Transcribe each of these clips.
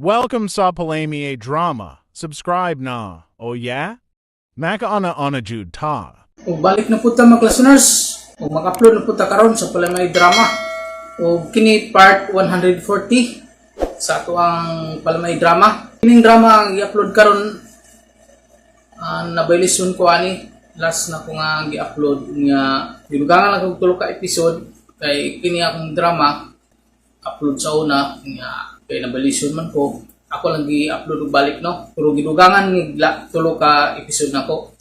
Welcome sa Palami Drama. Subscribe na. Oh yeah? Maka ana jud ta. O balik na po ta mga listeners. O mag-upload na po ta karon sa Palamay Drama. O kini part 140 sa ato ang Palamay Drama. Kining drama ang i-upload karon nabailisyon ko ani last na ko nga gi-upload nga gidugangan lang kog tulo ka episode kay kini akong drama upload sa una nga kay nabailisyon man ko. Ako lang gi-upload og balik no. Pero gidugangan ni tulo ka episode nako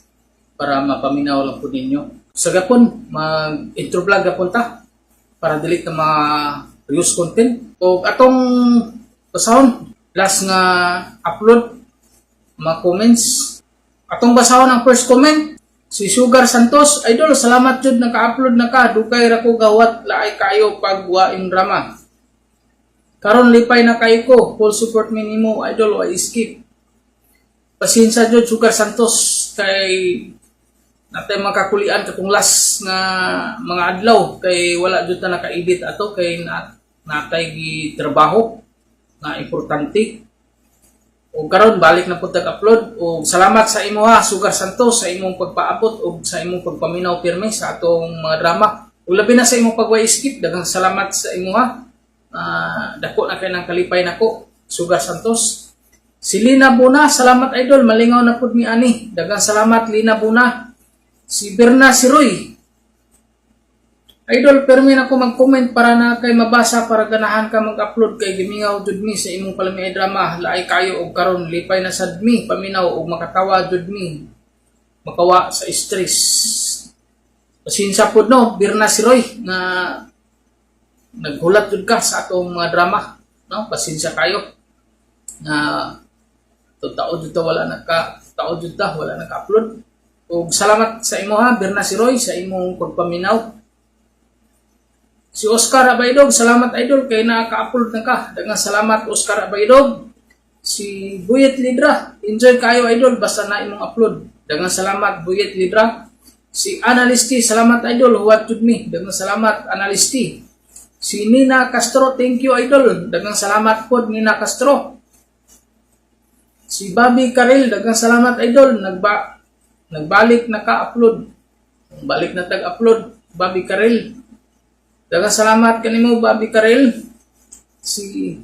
para mapaminaw lang po ninyo. Sa gapon, mag-intro vlog gapon ta para dili ka ma-reuse content. O atong basahon, last nga upload, mga comments. Atong basahon ang first comment, si Sugar Santos, Idol, salamat jud naka-upload na ka. Dugay ra ko gawat laay kayo pag waing drama. Karon lipay na kayo ko, full support minimo, Idol, wa skip. Pasensya jud Sugar Santos kay natay makakulian katong last nga mga adlaw kay wala jud ta naka-edit ato kay natay gi trabaho nga importante. O karon balik na pud tag-upload o salamat sa imo ha Sugar Santos sa imong pagpaabot o sa imong pagpaminaw pirmi sa atong mga drama. O labi na sa imong pagway skip daghang salamat sa imo ha. Dako na kay nang kalipay nako Sugar Santos. Si Lina Buna, salamat Idol, malingaw na pud mi ani. Daghang salamat Lina Buna. Si Berna Siroy, Idol, permi na ko mag-comment para na kay mabasa para ganahan ka mag-upload kay gimingaw jud mi sa imong Palamay Drama. Laay kayo og karon lipay na sad mi paminaw og makatawa jud mi. Makawa sa stress. Pasensya pud no, Berna Siroy na naghulat jud ka sa atong mga drama, no? Pasensya kayo. Na tao jud ta wala naka-upload. O salamat sa imo ha, Berna Siroy, sa imong pagpaminaw. Si Oscar Abaydog, salamat Idol, kay naka-upload na ka. Daghang salamat Oscar Abaydog. Si Buyet Lidra, enjoy kayo Idol, basta na imong upload. Daghang salamat Buyet Lidra. Si Analisti, salamat Idol, huwat jud mi. Daghang salamat Analisti. Si Nina Castro, thank you Idol. Daghang salamat pod Nina Castro. Si Bobby Karel, daghang salamat Idol, nagbalik na ka-upload. Balik na tag-upload, Bobby Karel. Daghang salamat kanimo, Bobby Karel. Si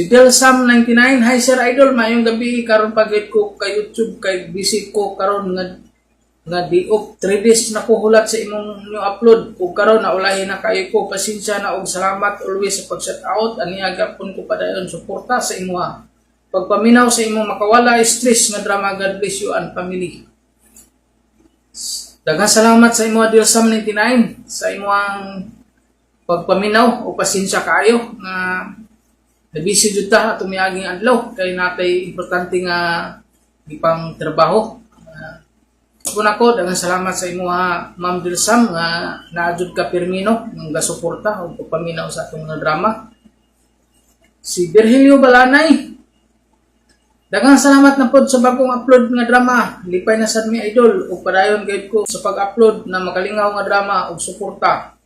Delsam 99, hi Sir Idol, mayong gabi karon pagit ko kay YouTube kay busy ko karon nga di og 3 days na ko hulat sa imong new upload. Ug karon naulahi na kayo ko, pasensya na og salamat always sa pag-shout out. Aniya gapon ko padayon suporta sa imo ha. Pagpaminaw sa imong makawala stress nga drama. God bless you and family. Daghang salamat sa imo Delsam 99 sa imong pagpaminaw o pasensya kaayo nga nabisi jud ta atong miaging adlaw kay natay importante nga gipang trabaho. Kung ako daghang salamat sa imo ha Ma'am Delsam nga naadjud ka pirmino nga gasuporta o pagpaminaw sa atong drama. Si Virgilio Balanay, daghang salamat na pod sa bagong upload nga drama. Lipay na sad mi Idol ug padayon gayud ko sa pag-upload na makalingaw nga drama ug suporta.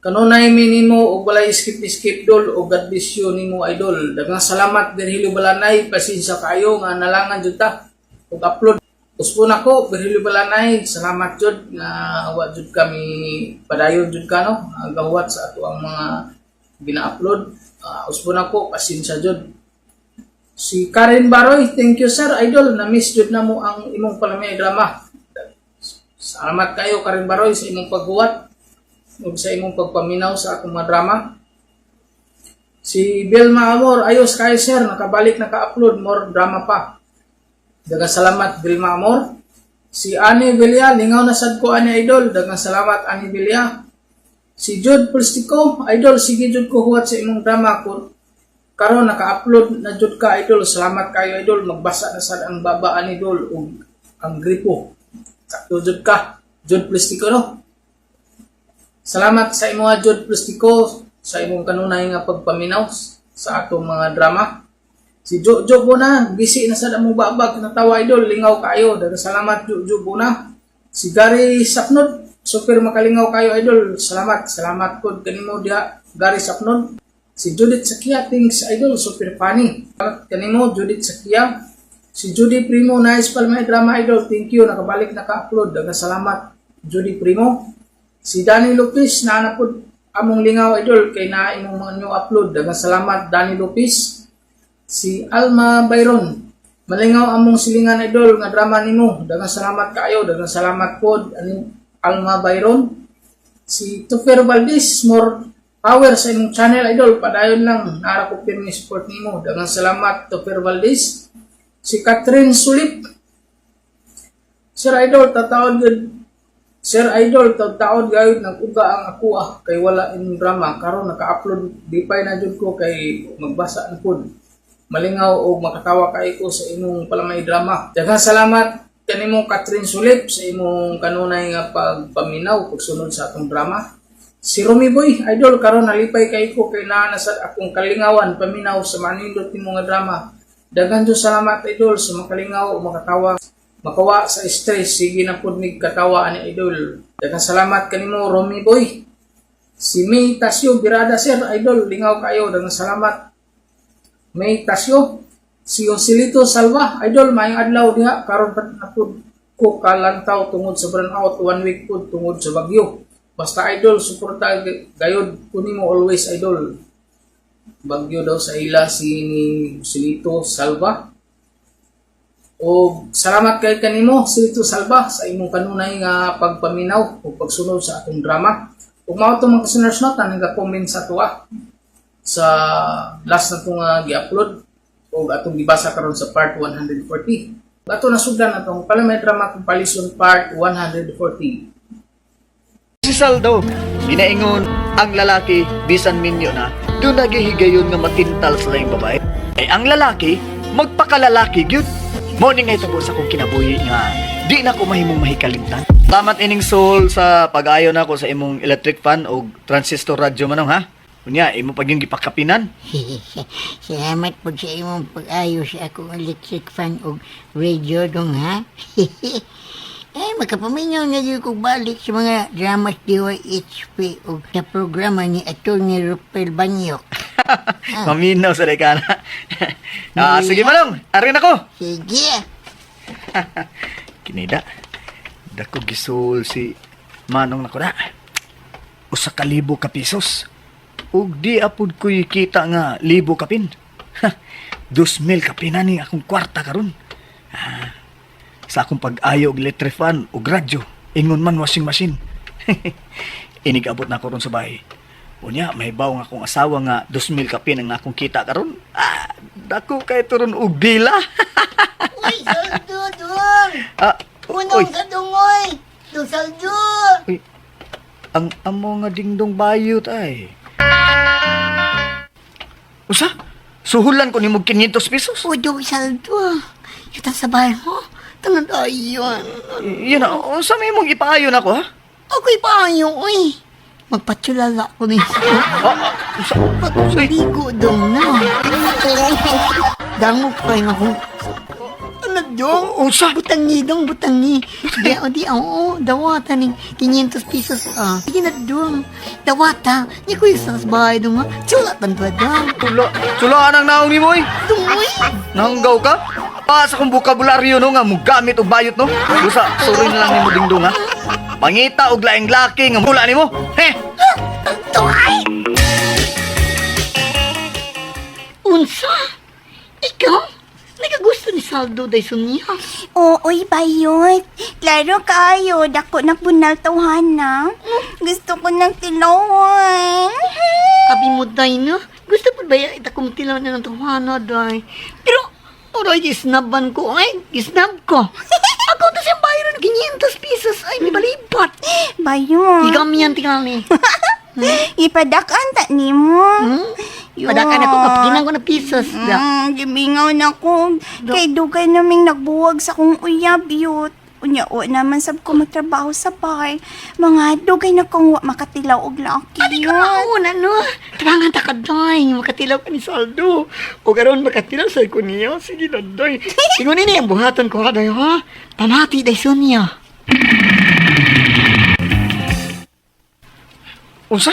Kanunay mi nimo ug walay skip dol ug God bless you nimo Idol. Daghang salamat Virgilio Balanay, pasensya kayo nga nalangan jud ta ug upload. Uspon ako Virgilio Balanay, salamat jud nga wa jud kami padayon jud ka no gahuwat sa ato ang mga gina-upload. Uspon ako, pasensya jud. Si Karen Baroy, thank you Sir Idol, na-miss jud na mo ang imong Palamay Drama. Salamat kayo Karen Baroy sa imong paghuwat ug sa imong pagpaminaw sa akong mga drama. Si Belma Amor, ayos kayo Sir, nakabalik naka-upload more drama pa. Daghang salamat Belma Amor. Si Ani Belia, lingaw na sad ko ani Idol, daghang salamat Ani Belia. Si Jude Pulstico, Idol, sige jud ko huwat sa imong drama ko. Karon naka-upload na jud ka Idol. Salamat kayo Idol. Magbasa na sad ang babaan Idol ug ang gripo. Sakto jud ka. Jude Pulstico no. Salamat sa imo Jude Pulstico sa imong kanunay nga pagpaminaw sa atong mga drama. Si Jojo Bona, busy na sad among babag natawa Idol. Lingaw kayo. Daghang salamat Jojo Bona. Si Gary Sapnod, super makalingaw kayo Idol. Salamat pod kanimo diha Gary Sapnod. Si Judith Sakia thinks idol super funny. Kanimo Judith Sakia. Si Judy Primo nice pal may drama idol. Thank you nakabalik naka-upload. Daghang salamat Judy Primo. Si Danny Lopez na napod among lingaw idol kay na imong mga new upload. Daghang salamat Danny Lopez. Si Alma Byron. Malingaw among silingan idol nga drama nimo. Daghang salamat kaayo. Daghang salamat pod ani Alma Byron. Si Topher Valdez more power sa imong channel idol, padayon lang nara ko pirmi support nimo. Daghang salamat Topher Valdez. Si Catherine Sulip. Sir idol tataod gud. Sir idol tataod gayud nag-uga ang ako kay wala imong drama karon naka-upload di pa na jud ko kay magbasa na pod. Malingaw o makatawa kay ko sa imong palamay drama. Daghang salamat kanimo Catherine Sulip sa imong kanunay nga pagpaminaw pagsunod sa atong drama. Si Romy Boy, idol, karon nalipay kay ko kay naa sa akong kalingawan, paminaw sa manindot nimo nga drama. Daghan jud salamat idol sa makalingaw o makatawa, makawa sa stress, sige na pud mig katawa ani idol. Daghan salamat kanimo Romy Boy. Si May Tasyo Birada sir, idol, lingaw kayo, daghan salamat. May Tasyo. Si Joselito Salva, idol, maayong adlaw diha, karon na pud ko kalantaw tungod sa burnout, 1 week pud tungod sa bagyo. Basta idol, suporta gayod kunin mo always idol. Bagyo daw sa ila si Silito Salva. O salamat kay kanimo Silito Salva sa imong kanunay nga pagpaminaw o pagsunod sa atong drama. Ug mao to mga listeners no tanang comment sa tuwa sa last na tong gi-upload o atong gibasa karon sa part 140. Ato nasugdan atong palamay drama comparison part 140. Si Saldo, ginaingon ang lalaki bisan minyo na doon nagihigayon nga matintal sa layong babae. Ay ang lalaki magpakalalaki gyud. Morning ay tungkol sa kong kinabuhi nga di na ko mahimong mahikalimtan. Salamat ining soul sa pag-ayo na ko sa imong electric fan o transistor radyo manong ha. Unya imo pag yung gipakapinan. Salamat po sa imong pag-ayo sa akong electric fan o radio dong ha. Makapaminaw na yun kong balik sa mga dramas DYHP o sa programa ni Atty. Rupel Banyok. Maminaw sa dekana. Sige manong, arin ako. Sige. Kinida. Dako gisul si manong nako na. Usa ka libo ka pesos. Ug di apud ko'y kita nga libo kapin. 2,000 kapin ni akong kwarta karon. Sa akong pag-ayo og electric fan o radyo, ingon man washing machine. Inigabot na ko ron sa bahay. Unya, may baw nga akong asawa nga 2,000 kapin ang akong kita karon. Dako kay turon og dila. Uy, saldo dong! Unong sa dungoy! Do saldo! Uy, ang amo nga dingdong bayot ay. Usa? Suhulan ko ni mo 500 pesos. O, do saldo. Yuta sa bahay mo. Tangan ayon. Yan na, sa may mong ipaayon ako ha? Ako'y paayo, uy. Magpatulala ko niyo. Pag-ligo dong na. Dango pa rin ako. Ano dong? Usa? Butangi dong, butangi. Di ako, dawata ning 500 pesos. Sige na dong. Dawata. Di ko isa sa bahay dong ha. Sulatan pa dong. Sulaan ang naong ni mo eh. Dong, uy. Nanggaw ka? Sa kong bukabularyo no nga mugamit og bayot no. Busa, suroy na lang nimo dingdong ha. Pangita og laing laki nga mula nimo. He. Tuay. Unsa? Ikaw? Nagagusto ni Saldo day sunya. Ooy, bayot. Klaro kayo. Dako na punal tawhana. Gusto ko ng tilawan. Abi mo day na. Gusto pa ba ita kong tilaw na ng tuwana day. Pero oray, gisnaban ko. Ay, gisnab ko. Ako to siyang bayro ng 500 pesos. Ay, may balipat. Bayot. Igamihan tingali. Ipadakan ta ni mo. Padakan ako kapaginan ko na pesos. Gibingaw na ko. Kay dugay naming nagbuwag sa kong uyab, yut. Unya, o naman sab ko magtrabaho sa bar. Mga dugay na kong makatilaw og laki. Adi ka mauna, no? Tarangan ta ka, day. Makatilaw ka ni Saldo. O karon makatilaw sa ko niya. Sige na, day. Ingon ini ang buhatan ko, day, ha? Tanati, day, Sonia. Usa?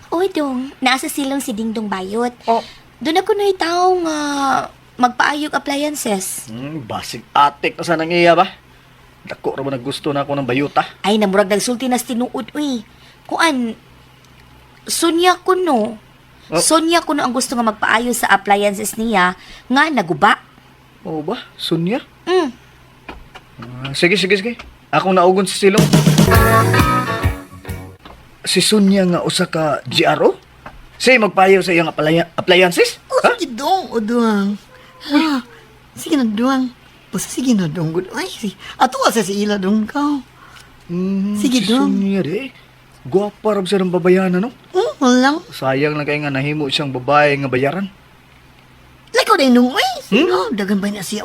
Oy dong, nasa silang si Dingdong Bayot. Oh. Doon ako nahitaw nga magpaayog appliances. Basig atik na sana iya ba? Dako ra man gusto na ako ng bayuta. Ay, namurag nagsulti nas tinuod, uy. Kuan, Sonya ko no. Oh. Sonya ko no ang gusto nga magpaayo sa appliances niya nga naguba. Oo ba? Sunya? Mm. Sige. Ako naugon sa silong. Si Sunya nga usa ka GRO? Siya magpayo sa iyang appliances? Ha? Sige dong, o duwang. Ha, sige na duwang. Basta sige na dong. Ay, ato asa si ila dong ka. Sige si dong. Sunya de. Gwapa ram siya ng babayanan, no? Walang. Sayang lang kaya nga nahimo siyang babae nga bayaran. Lakaw din nung, ay, sino? Dagan ba na siya,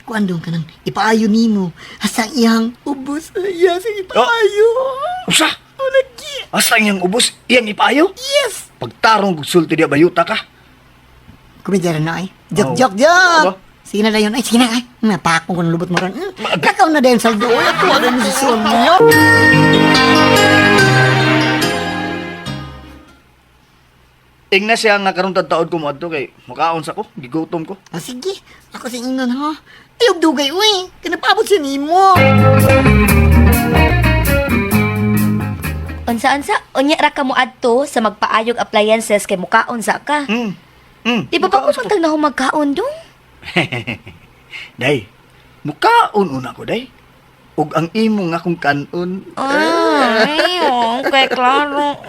kuan dong ka nang ipaayo nimo. Asa iyang ubos, iya, sige ipaayo. Usa? O, lagi. Asa iyang ubos? Iyang ipayo? Yes. Pagtarong sulti dia bayuta ka. Kumidara na ay. Oh. Jok. Aba? Sige na dayon. Ay, sige na ay. Napakong ko ng lubot mo ron. Kakaw na dayon saldo. Ay, ako ano ni si Sonia. Ingna siya nga karong taod ko mo adto kay makaon sa ko, gigutom ko. Ah, sige. Ako sa ingon ha. Ayog dugay, uy. Kanapabot si Nimo. Unsa-unsa, unya ra ka mo adto sa magpaayog appliances kay mukaon sa ka. Di ba ba ko pantag na humagkaon dong? Day, mukaon una ko, day. Ug ang imong akong kanon. Ay, okay, klaro.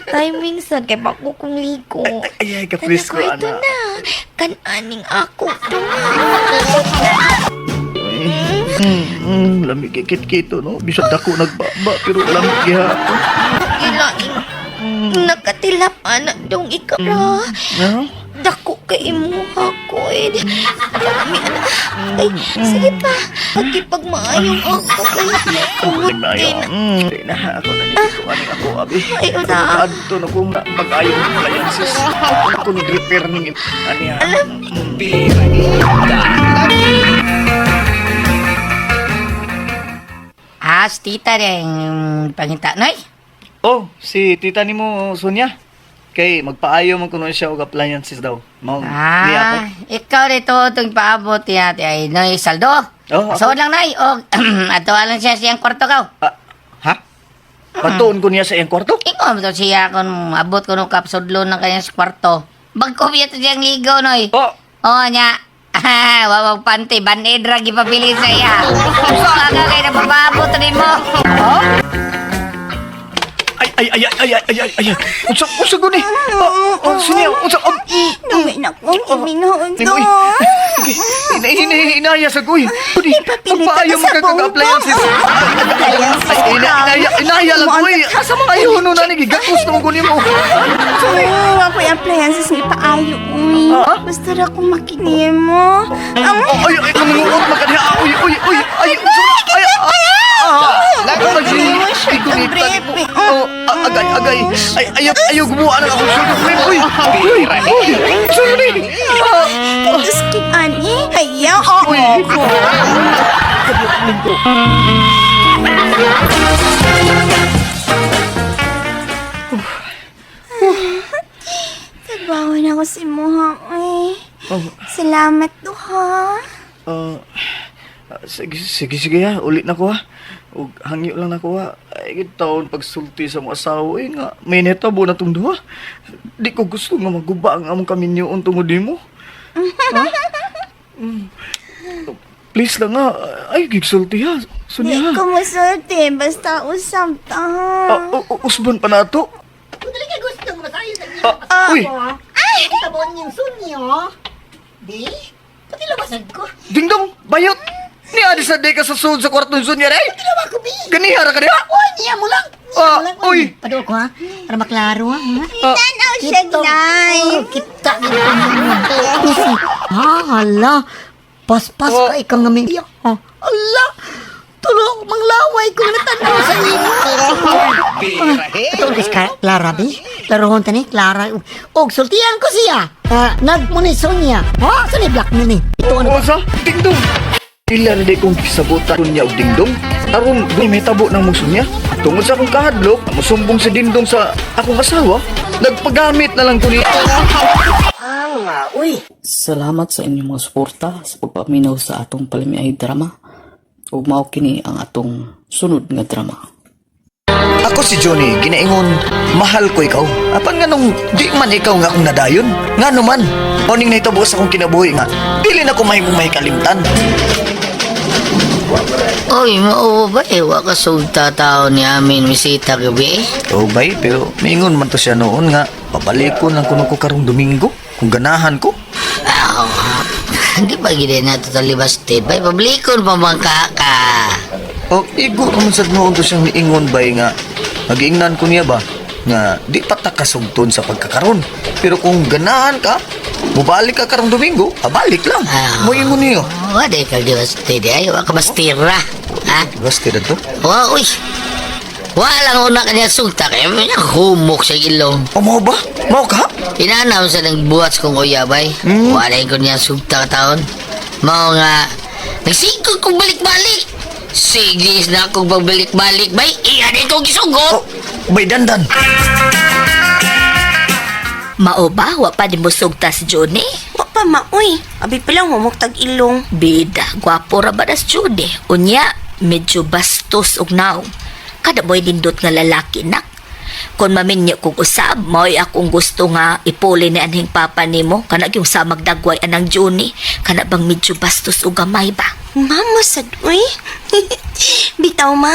Timing sa kay bako kong ligo. Ay, kapris ko, Ito ana. na. Kananing ako to. Lamig kikit-kito, no? Bisag dako nagbaba, pero lamig gihapon. Ilaing. Nakatilap anak dong ikara. No? Dako kay imo ako eh. Kami anak. Ay, sige pa. Pagkipagmaayong ako kay Kumalig na kumutin. yun. Di na, ako na dito. Ano ako, abi? Ay, una. Adto na kung pag-ayaw ng appliances. Ako nag-repair ng ano yan. Tita rin pangita, Nay. Oh, si tita ni mo, Sonia. Kay magpaayo man kuno siya og appliances daw. Mao ni ako. Ikaw dito itong paabot niya, ay Noy Saldo. Oh, So lang, Nay, o ato lang siya siyang kwarto ka. Ha? Patuon ko niya sa iyang kwarto? Ikaw mo to siya kung abot ko nung kapsudlo ng kanyang kwarto. Bagko biya to siyang ligaw, Noy. Oh, Oo niya. Wawag panty, banid ra gipapili sa iya. So, aga kayo na papaabot rin mo. Oh? ay. Unsa ko ni? Sonia, unsa? Dugay na kong iminahon Tinoy. to. Inaya sa kuy. Pudi, Ipapilit magpaayo ka mo sa kag buong appliances. Inaya lang kuy. Asa mga ayuno na ni gigatos na mo kunin mo. Oo, ako yung appliances ni paayo, uy. Basta ra kong makinig mo. Ay, kamunguot magkadiha. Uy. Agay. Ayaw gumawa na ako. Uy. Sorry. Just keep on, Ayaw, Uy. Trabaho na ako si Moha, uy. Salamat to, ha. Sige ha. Ulit na ko ha. Ug hangyo lang na ko ha. Ay, taon pagsulti sa mga asawa. Eh nga, may netabo na itong duha. Di ko gusto nga maguba ang among kaminyoon tungod mo. Please lang nga. Ay, gigsulti ha. Di Sonia. ko masulti, basta usap ta. Usban pa na ito. Kung talaga gusto mo na tayo sa iyo. Uy, Ay, tabon yung sunyo. Di? Pati labasan ko. dingdong, bayot. Ni adi sa day ka sa sud sa kwarto ni Sonia rin. Tinawa ko, Bi. Ganihara ka niya. Uy, niya mo lang. Uy. Padol ko, ha? Para maklaro, ha? Tanaw siya, Nay. Kita nito. Hala. Paspas ka ikang ngaming iya. Hala. Tulog, manglaway ko na tanaw sa iyo. Ito, guys, Clara, Bi. Larohon tani, Clara. Og, sultihan ko siya. Nagmuni Sonia. Ha? Saan i-black mo ni? Ito, ano ba? Osa, dingdong. Pila na di kong kisabutan niya og dingdong. Aron di may tabo ng muso niya. Tungod sa akong kahadlok, musumbong si dingdong sa akong asawa, nagpagamit na lang ko niya. Salamat sa inyong mga suporta sa pagpaminaw sa atong palimiay drama. Ug mao kini ang atong sunod nga drama. Ako si Johnny, ginaingon, mahal ko ikaw. Apan nga nung di man ikaw nga akong nadayon. Nga naman, oning nahitabo sa akong kinabuhi nga, dili na ko mahimong kalimtan. Oy, mao ba wa ka sugta tao ni amin misita gabi? Oo bay, pero maingon man to siya noon nga, papalikon lang kuno ko karong Domingo, kung ganahan ko. Hindi ba gina na ito talibastid? Bay, pablikon pa mga kaka. O, igo naman sa noon to siyang niingon bay nga, mag-iingnan ko niya ba, nga di patakasugton sa pagkakaroon. Pero kung ganahan ka, mubalik ka karong Domingo, balik lang. Mo ingon niyo. Wala ka libastid. Ayaw ka mastira. Ha? Basta na to. Uy. Wala ko na kanya sugta kaya may humok sa ilong. O, mo ba? Mo ka? Inanaw sa nang buhat kong uyabay. Wala ko niya sugta taon. Mao nga, nagsigod kong balik-balik. Siglis na akong pagbalik-balik, bay. Iyan ito gisugot. O, bay dandan. Mao ba? Wa pa di mo sugta si Johnny? Wa pa maoy. Abi pa lang humok tag ilong. Bida, gwapo ra ba das Johnny? Unya, medyo bastos og naw. Kada mo'y nindot nga lalaki nak. Kung maminyo kong usab, mo'y akong gusto nga ipuli ni anhing papa nimo. Kana yung sa magdagway anang Johnny. Kana bang medyo bastos o gamay ba? Mama sad, uy. Bitaw ma.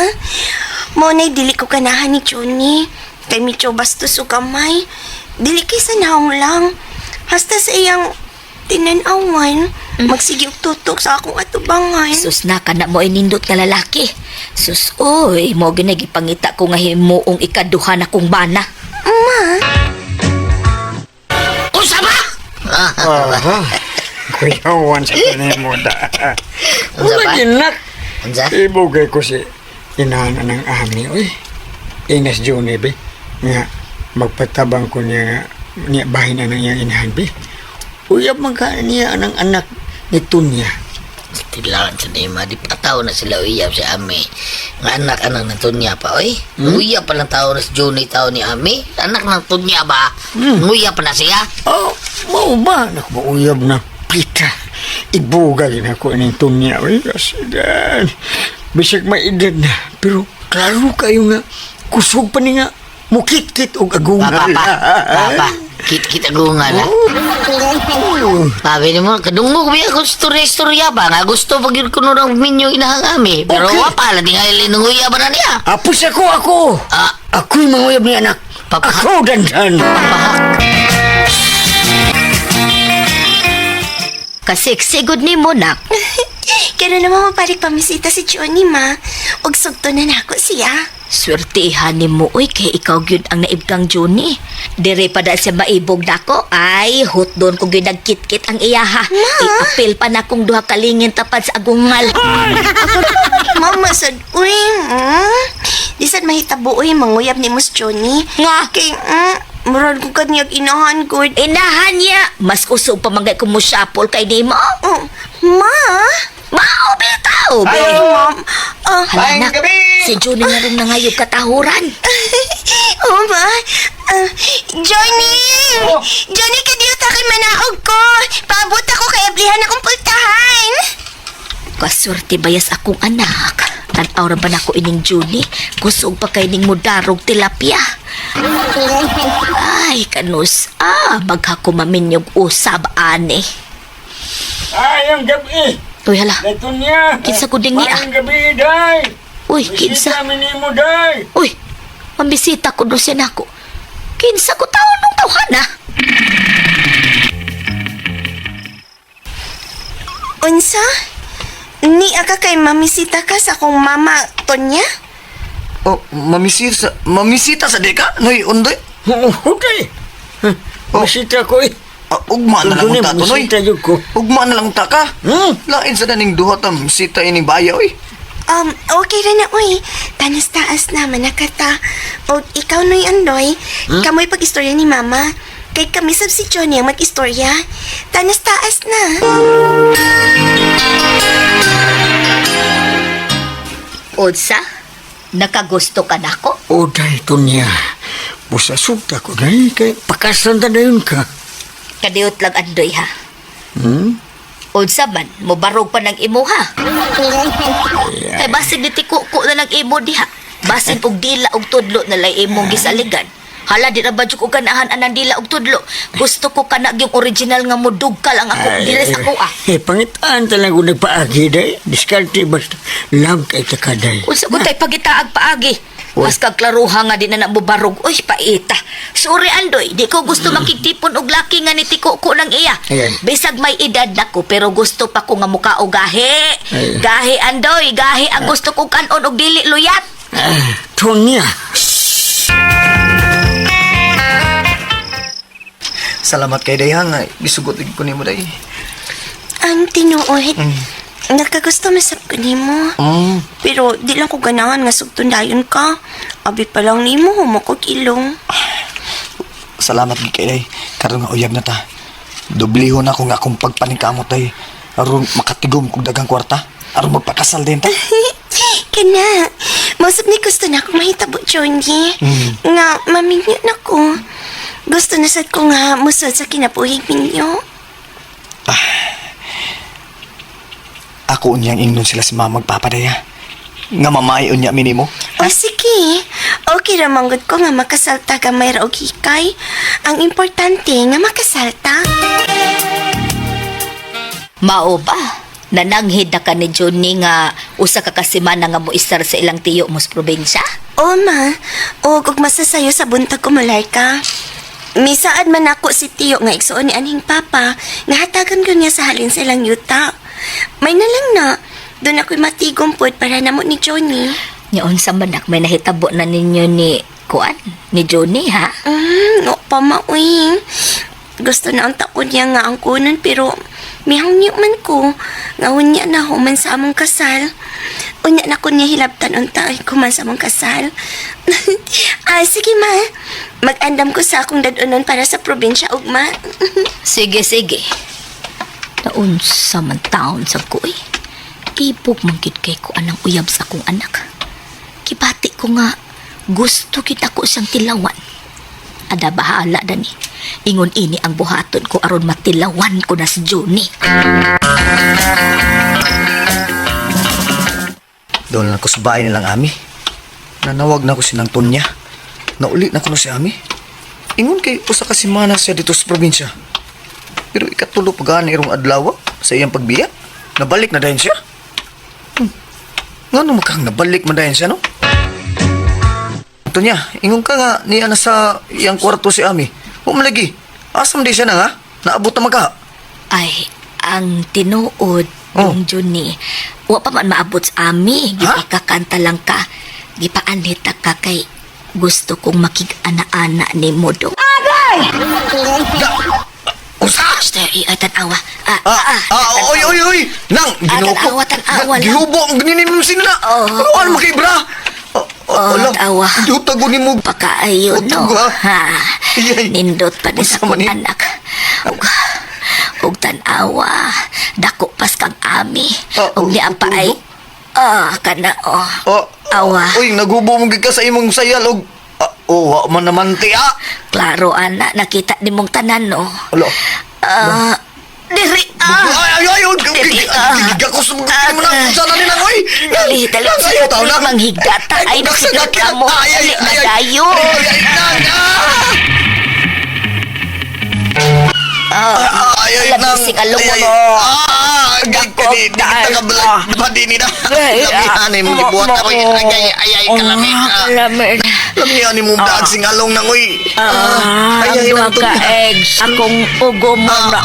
Mo na'y dili ko ganahan ni Johnny. Kay medyo bastos o kamay. Dili kay sa naong lang. Hasta sa iyang tinanawan. Magsige og tutok sa akong atubangan. Sus na ka na mo nindot nga lalaki. Sus, oy, mo ginagipangita ko nga himuong ikaduha na kong bana. Ma. Usa ba? Kuyawan sa kanil mo da. Unsa ba? Ginak. Unsa? Ibugay ko si inahan ng ami. Uy, Ines Johnny, be. Nga, magpatabang ko niya bahin na ng iyang inahan, be. Uyab magkaan niya ang anak ni Tunya. Tilaan sa Nima, di pa tao na sila uyab si Ami. Nga anak-anak ng Tunya pa, oy. Uyab pa lang tao na si Johnny, tao ni Ami. Anak ng Tunya ba? Uyab pa na siya? Oh, mau ba? Nakmauyab na pita. Ibugay na ko ng Tunya, uy. Kasigan. Bisag maedad na. Pero klaro kayo nga. Kusog pa ni nga. Mukit-kit o agungan. Papa. Kita gungan ha. Sabi ni mo, kadungog biya ko storya ba nga gusto pag yun kuno ng minyo inahangami. Pero Okay. wapa lang tingali nunguya ba na niya? Apos ako. Ako'y manguyab ni anak. Papahak. Ako, dandan. Kasiksigod ni mo nak. Kaya naman mapalik pamisita si Johnny, ma. Og sugto na nako siya. Swertihan ni mo, uy, kay ikaw gyud ang naibgang Johnny. Dire pa da siya maibog dako, ay, hot doon ko gyud nagkit-kit ang iyaha. I-apil pa na kong duha kalingin tapad sa agungal. Mama sad, uy. Di sad mahitabo, uy, manguyab ni Mus Johnny. Nga, Kay, murad ko kanyag inahan ko. inahan niya. Mas kusog pa manggay ko mo syapol kay di mo. Ma? Mao, bitaw, be. Mom. Halanak, si Johnny nga rin nangayog katahuran. Oh, ma. Johnny! Johnny, kadiyot aking manaog ko. Paabot ako kay ablihan akong pultahan. Kaswerte bayas akong anak. Tanaw ra ba na ko ining Johnny? Kusog pa kay ning mudarog tilapia. Ay, kanus. Maghako maminyog usab ani. Ay, ang gabi. Uy, hala. Ito niya. Kinsa ko dingi, Ang gabi, day. Uy, kinsa. Bisita mo, day. Uy, mambisita ko doon siya nako. Kinsa ko taon nung tawhan, ha? Unsa? Ni aka kay mamisita ka sa akong mama, Tonya? Oh, mamisita sa deka? Noy, undoy? Okay. Masita ko eh. Ugma na lang ta to, noy. Masita yun ko. Ugma na lang ta ka. Lain sa daning duha tam sita ini baya, oy. Okay ra na, uy. Tanas taas naman nakata. O ikaw, Noy Andoy, kamoy pag-istorya ni Mama. Kay kami sab si Johnny ang mag-istorya. Tanas taas na. Unsa? Nakagusto ka nako? O day, Tonya. Busasugta ko day, kay pakasan ta dayon ka. Kadiot lang andoy ha. Hmm? Unsa man, mobarog pa ng imo ha. Kay basin ni tikuko na ng imo diha. Basin og dila og tudlo na lay imong gisaligan. Hala, di na ba dyan ko ganahan anang dila og tudlo. Gusto ko ka na yung original nga mudugkal ang ako dila sa kuha. Pangitaan talaga nagpaagi day. Diskarte basta lang kay takaday. Unsa ko tay pagitaag paagi. Mas kagklaruha nga di na nabubarog. Uy, paita. Sorry, Andoy. Di ko gusto makitipon og laki nga ni tiko ko ng iya. Ayan. Bisag may edad na ko, pero gusto pa ko nga mukha o gahi. Ayan. Gahi, Andoy. Gahi ang gusto ko kanon og dili luyat. Tonya. Salamat kay Dayang. Gisugot ko nimo day. Ang tinuod. Nakagusto masap ko nimo. Pero di lang ko ganahan nga sugtundayon ka. Abi pa lang nimo, humakot ilong. Salamat gid kay Day. Karon nga uyab na ta. Dublihon ako nga akong pagpaningkamot ay aron makatigom kog daghang kwarta. Aron magpakasal din ta. Kana, masap ni gusto na akong mahitabo, Johnny. Nga, maminyo na ko. Gusto na sad ko nga musod sa kinabuhing minyo. Ako unyang ingnon sila si mama magpapadaya. Nga mamay unya minimo. O sige, okay ra manggod ko nga makasalta ka may raog hikay. Ang importante nga makasalta. Mao ba? Nananghid na ka ni Johnny nga usa ka kasimana nga mo istar sa ilang tiyo mo sa probinsya? O ma, o kung masasayo sa buntag ko mulay ka. Misaad man ako si Tiyo nga igsuon ni aning papa nga hatagan ko niya sa halin sa ilang yuta. May na lang na, doon ako'y matigom pod para namo ni Johnny. Nyoon sa manak may nahitabo na ninyo ni Kuan, ni Johnny ha? No pa mauing. Gusto na ang takon niya nga ang kunan pero mihangyo man ko nga unya na human sa among kasal. Unya na ko niya hilabtan unta ay kuman sa among kasal. Sige ma, mag-andam ko sa akong dadonon para sa probinsya ugma. Sige, sige. Taon sa man taon sa kuy. Ibog manggid kay ko anang uyab sa akong anak. Kibati ko nga gusto kita ko siyang tilawan. Ada bahala dani. Ingon ini ang buhaton ko aron matilawan ko na si Johnny. Doon lang ko sa bahay nilang ami. Nanawag na ko sinang Tonya. Naulit na ko na si ami. Ingon kay usa ka semana siya dito sa probinsya. Pero ikatulo pagani irong adlaw sa iyang pagbiya. Nabalik na dayon siya. Nga naman kang nabalik man dayon siya, no? Tonya, ingon ka nga niya na sa iyang kwarto si ami. Humalagi. Asam di siya na nga. Naabot na magka. Ay, ang tinuod yung Johnny. Wa pa man maabot sa ami. Gipakakanta lang ka. Gipaanita ka kay gusto kong makig-ana-ana ni Modo. Usa! Ay, tanawa. Oy! Nang! Tanawa lang. Gihubo ang ganinin mo sila. Ano makibra? Tawa. Dutago ni mo. Pakaayo, no? Tawa. Ha? Nindot pa din sa Usa man kong eh. anak. Ug tanawa. Dako pas kang ami. Ug niya pa ay... kana, awa. Uy, naghubo mo ka sa imong sayal og... wa man naman ti, Klaro, anak. Nakita ni mong tanan, no? Alo. Diri, Ay, gigakos mo mo na sana nila, oy! Dali, Sa'yo, tao na. manghigata. Ay, nasigat ka mo. Dali, madayo. Alam sing along mo. Badini na. Lamihanin mo gibuhat ako. Ayay kalamit. Lamig. Lamihanin mo daag sing along nang uy. Ang duha ka eggs. Akong ugo mo na.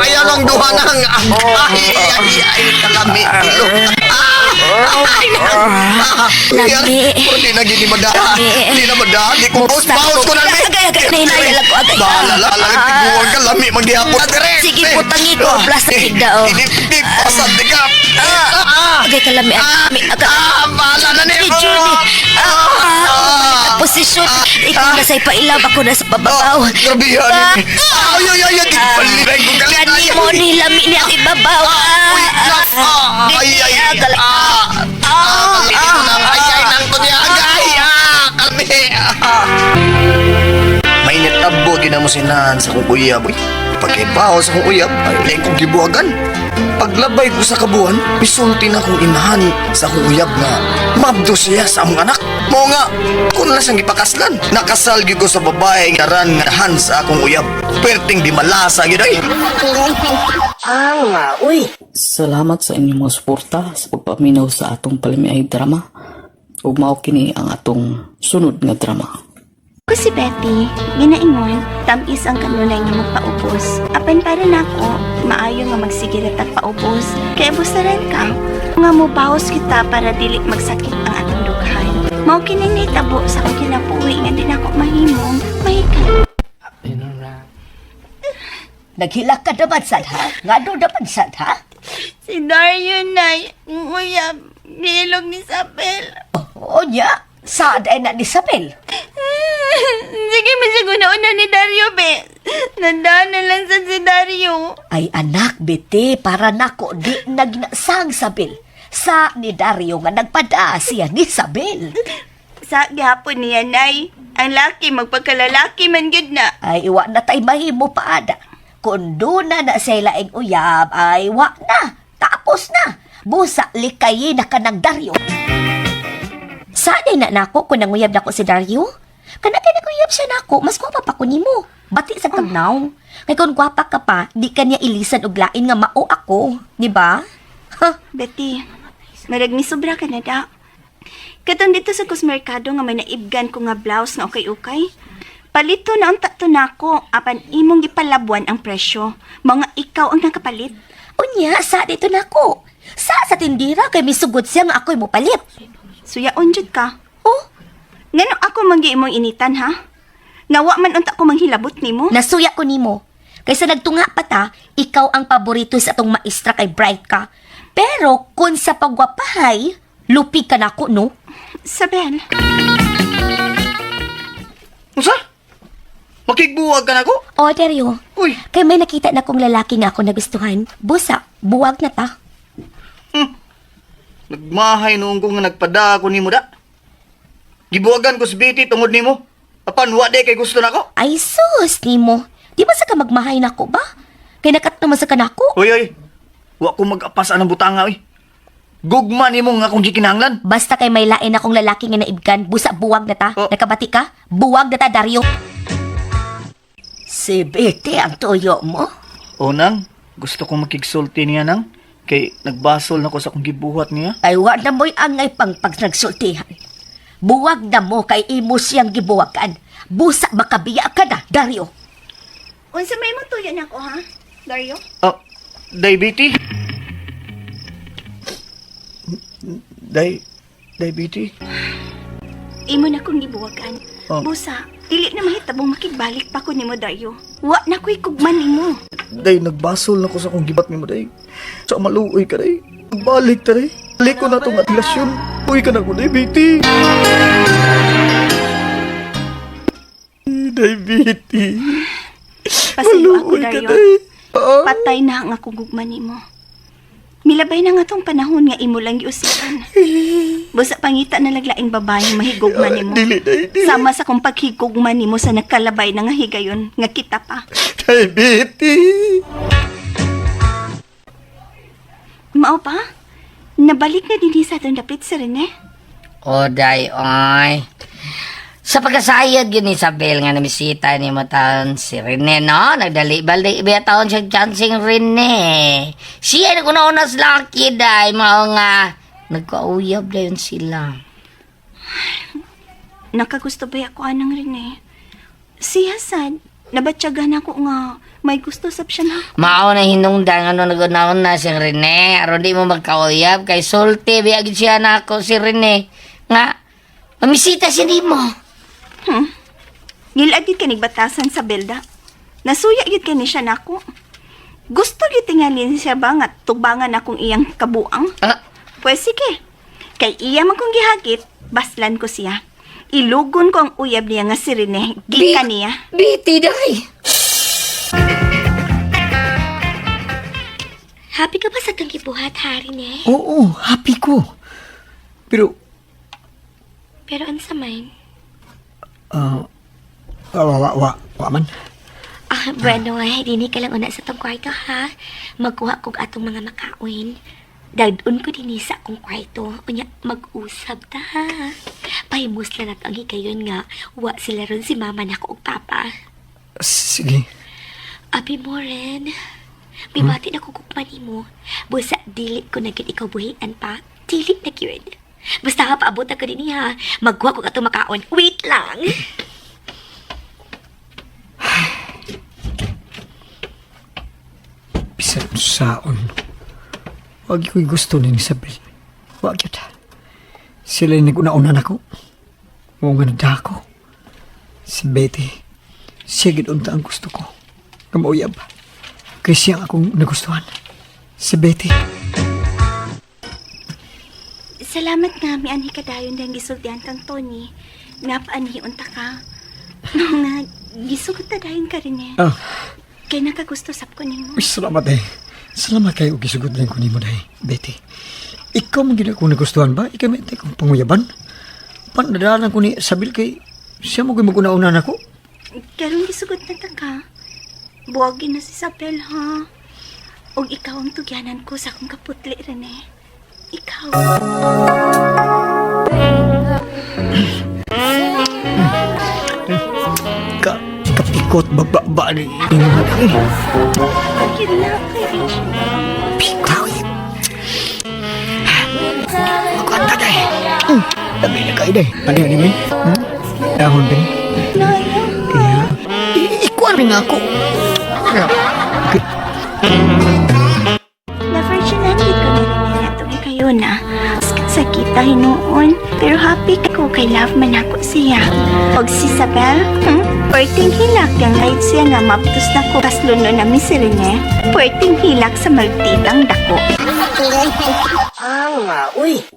Ayan ang duha nang. Ay kalamit. Lami. Hindi na gini madahan. Hindi na madahan. Di ko baus ko na. Agay, nahinaya lang ko. Agay. Bahala lang. Tiguan ka lang. lami maghihapon na dire. Sige, putangi ko. Plus na tigda, oh. Di pasad di ka. Okay, kalami. Bahala na ni. Judy. Posisyon. Ikaw na sa'y pailaw. Ako na sa bababaw. Grabe yan. Ay, di palibay ko galit. Gani mo ni lami ni ang ibabaw. Ay, nang to niya, agay. Kalmi. Mainit abo, ginamo sinahan sa kong uyab. Pagkaibaw sa kong uyab, ay kong gibuagan. Paglabay ko sa kabuhan, pisulti na kong inahan sa akong uyab na mabdo siya sa among anak. Mo nga, kung na siyang ipakaslan, nakasal gyud ko sa babae nga ran nga han sa akong uyab. Perting di malasa gyud ay. Salamat sa inyong mga suporta sa pagpaminaw sa atong palimiay drama. Ug mao kini ang atong sunod nga drama. Ko si Betty, ginaingon, tamis ang kanunay nga magpaubos. Apan para nako, maayo nga magsigilat at paubos. Kaya busaran ka, nga mubawas kita para dili magsakit ang atong dughan. Mao kining nitabo sa akong kinapuwi nga di nako mahimong, mahikan. Naghilak ka naman, sad, ha? Nga doon naman, sad, ha? Si Dario, Nay, uyab, nilog ni Isabel. O niya, saan ay na ni Isabel? Sige, masiguna-una ni Dario, be. Nandaan na lang sa si Dario. Ay anak, biti, para nako di nagnasang Isabel. Sa ni Dario nga nagpada siya ni Isabel. Sa gihapon niya, Nay. Ang laki, magpagkalalaki man gud na. Ay iwa na tay mahimo pa ada. Kung doon na sa laing uyab, ay wa na. Tapos na. Busa likayi na ka ng Dario. Saan ay na nako kung nanguyab na ko si Dario? Kanagay naguyab siya nako, mas gwapa pa ko nimo. Bati sa tagnaw. Kaya kung gwapa ka pa, di ka niya ilisan og lain nga mao ako. Di ba? Betty, marag mi sobra ka na da. Katong dito sa kusmerkado nga may naibgan ko nga blouse nga okay-okay. Palito na ang tato nako, apan imong gipalabuan ang presyo. Mga ikaw ang nakapalit. Unya, sa dito nako. Sa tindira kay misugod siya nga ako'y mopalit. Suyaon jud ka. Oh, Ngano ako manggi imong initan ha? Nawa man unta ko manghilabot nimo. nasuya ko nimo. Kaysa nagtunga pa ta, ikaw ang paborito sa atong maestra kay Bright ka. Pero kung sa pagwapahay, lupig ka nako, no? Sabel, Usa? Makigbuwag ka na ko? O, Dario, Uy, kay may nakita na kong lalaki nga ako nagustuhan. Busa, buwag na ta. nagmahay noong ko nga nagpada ako nimo da. Gibuwagan ko si Betty tungod nimo. Apan wa de kay gusto nako. Ay, sus, nimo. Di ba sa ka magmahay na ko ba? Kay nakat naman sa kanako. Oy. Wa ko mag-apas anang butanga oy. Gugma nimo nga akong gikinahanglan. Basta kay may lain akong lalaki nga naibgan, busa buwag na ta. Oh. Nakabati ka? Buwag na ta, Dario. Si Betty ang tuyo mo? O nang, gusto kong makigsulti niya nang. Kay nagbasol na ko sa akong gibuhat niya. Ay, wa na mo'y angay pang pag nagsultihan. Buwag na mo kay imo siyang gibuwagan. Busa makabiya ka na, Dario. unsa may mo tuyo nako ha? Dario? Diabetes? Diabetes? Imo na kong gibuwagan. Oh. Busa, dili na mahitabong makigbalik pa ko nimo Dario. Wa na ko'y kugman nimo. Day, nagbasol na ko sa akong gibat nimo, day. Sa maluoy ka, day. Balik ta, day. Balik ko na itong atilasyon. Uy ka na ko, diabetes. Diabetes. Pasaylo ako, Maluoy ka, Dario. day. Patay na ang akong gugman nimo. Milabay na nga tong panahon nga imo lang giusikan. Busa pangita na laglaing babae mahigugman nimo. Dili, day, dili. Sama sa kong paghigugman nimo sa nagkalabay na nga higayon nga kita pa. Diabetes. Mao pa? Nabalik na din sa atong dapit si Rene. O, day, oy. Sa pagkasayad yun ni Isabel nga namisita ni mo taon si Rene, no? Nagdali-baldi iba taon siya chancing Rene. Siya na kunauna sa laki, day. Mao nga, nagkauyab na yun sila. Nakagusto ba ako anang Rene? Siya sad, nabatyagan ako nga may gusto sab siya na. Mao na hinungdan ano nagunaon na si Rene. Aron di mo magkauyab kay sulti biagid siya na ako si Rene. Nga, mamisita siya ni mo. Nilagid ka nigbatasan sa belda. Nasuya yun kani siya nako. Gusto gyud tingalin siya ba nga tubangan akong iyang kabuang? Pues sige. Kay iya man kong gihagit, baslan ko siya. Ilugon ko ang uyab niya nga si Rene. Gikan niya. Biti, day. Happy ka ba sa kang gibuhat, hari ne? Oo, happy ko. Pero, Pero ano sa main? wa man. Bueno, dini ka lang una sa tong kwarto, ha? Magkuha kog atong mga makawin. Dagdun ko din sa akong kwarto. Unya, mag-usab ta, ha? Pahimusla na ang hikayon nga. Wa sila ron si mama na ko og papa. Sige. Abi mo rin. May bati na kukukman mo. Busa, dilit ko na gid ikaw buhian pa. Dilit na gyud. Basta ha, paabot na ko din ha. Magkuha ko atong makaon. Wait lang. Bisan saon. Wag ko'y gusto ni Isabel. Wag yun. Sila yung nag-una-una na ko. Oo nga nagda ako. Si Betty. Siya ginunta ang gusto ko. Kamayab. Kaya siya akong nagustuhan. Si Betty. Salamat nga, mi anhi ka dayon dahil gisultihan kang Tony. Nga paanhi unta ka. Nga, gisugot na dayon ka rin eh. Kaya nakagusto sap ko nimo. Uy, salamat eh. Salamat kayo gisugod rin ko ni mo dahil, Betty. Ikaw man gina ko nagustuhan ba? Ikaw may kong panguyaban? Panadaanan ko ni Isabel kay siya mo mag-una-una na ko. Karong gisugot na ta ka. Buwagin na si Isabel, ha? O ikaw ang tugyanan ko sa akong kaputli rin eh. Ikaw. Kapikot ba ni inuman eh. Bakit na kayo siya? Pikaw eh. Magkanta dahil. Dami na kayo dahil. Ano yan eh? Dahon din. Naya. Iya. Ikuan rin ako. Na-virginan ko na rin nila itong kayo na. Sakit tayo noon. Pero happy ko kay love man ako siya. Og si Isabel, Perting hilak yung kahit siya nga maptos na ko. Kaslo no na si Rene. Perting hilak sa maltitang dako.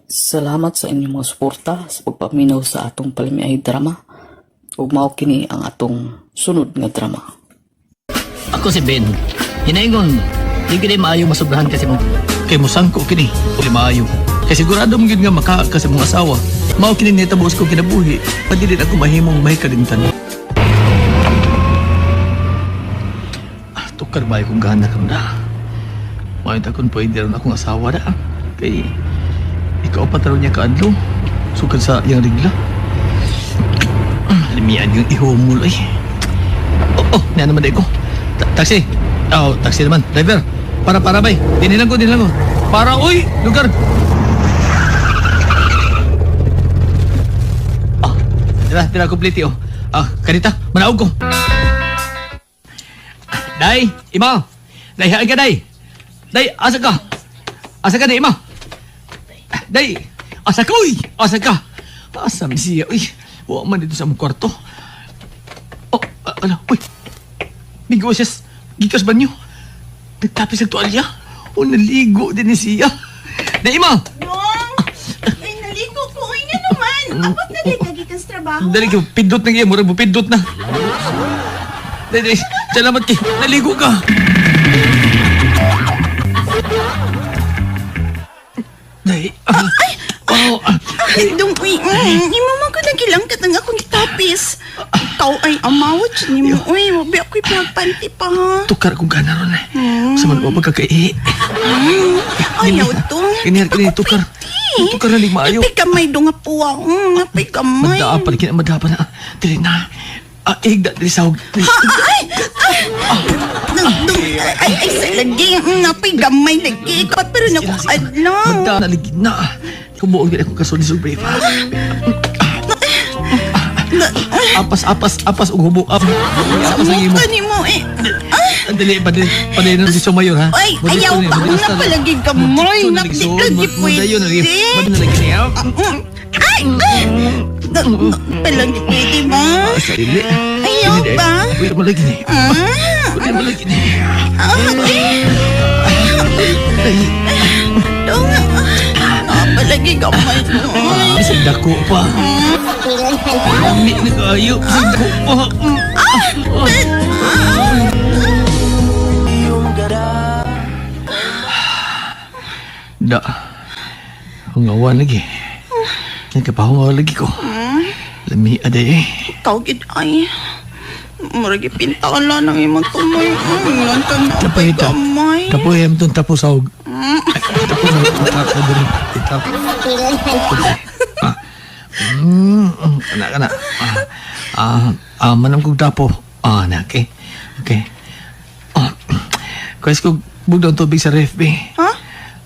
Salamat sa inyong mga suporta sa pagpaminaw sa atong palimiay drama. Ug mao kini ang atong sunod nga drama. Ako si Ben. Hinaingon, di kini maayo masubrahan kasi mo. Kay mo sangko kini, uli maayo. Kay sigurado mo yun nga makaaka sa mong asawa. Mao kini nitabos ko kinabuhi. Padilit ako mahimong mahikalimtan. Tukar ba kung gana ka na? Mayroon akong pwede rin akong asawa na. Kay ikaw pa taro niya kaadlo. Sukad sa iyang rigla. Limian yung ihumul ay. Niyan naman ko. Taxi. Taxi naman. Driver. Para bay. Dinilang ko. Para, uy! Lugar! Tira complete kanita, manaog ko. Day, ima. Day, hain ka, day. Day, asa ka? Asa ka, day, ima. Day, asa ka, uy. Asa ka. Asa mi siya, uy. Huwag man dito sa mong kwarto. Uy. Bigo siya, gikas ba niyo? Nagtapis ang tuwalya. Naligo din ni siya. Day, ima. Ay, naligo ko. Ay, nga naman. Apat na din kagitan sa trabaho. Dali ka, pindot na kaya. Murag mo pindot na. Day, salamat kay. Naligo ka. Day, Dong, uy, imama ko nagilang ka nga akong tapis. Ikaw ay amawat siya ni mo. Uy, wabi ako'y pinagpanti pa, ha? tukar ko gana ron eh. Sa man mo magkakai. Ayaw to. Kini tukar. Tukar na ligmaayo. Napay kamay do nga puwa. Napay kamay. Madaapan, madaapan na. Dili na. Ihigda, dili sahog. Ay, sa lagi. Napay gamay lagi. Pero nakukadlang. Madaan na ligid na. Kumuog din akong kasuli sa brave. Apas, ug hubok. Apas ang imo. Ano mo eh? Dali, padali na si Mayor, ha? Ay, ayaw ka. Una palagi kamay. Napay lagi pwede. Madayon na lagi. Madayon na lagi niya. Ay! Palagi pwede ba? Sarili. Ayaw ba? Pwede mo lagi ni. Pwede mo lagi ni. Dong, palagi gamay mo. Isang dako pa. Lamig na kayo. Isang dako pa. Da. Hungawan lagi. Kaya kapahungawan lagi ko. Lami ada eh. Tawagid ay. Maragi pintaan lang ng imong tumoy. Ilan ka na Kapay ito. gamay. Kapoy am itong tapos sahog. Tapos kana. Manam kong tapo. Na, okay. Okay. Kaya ko bugdaw tubig sa ref, be. Ha?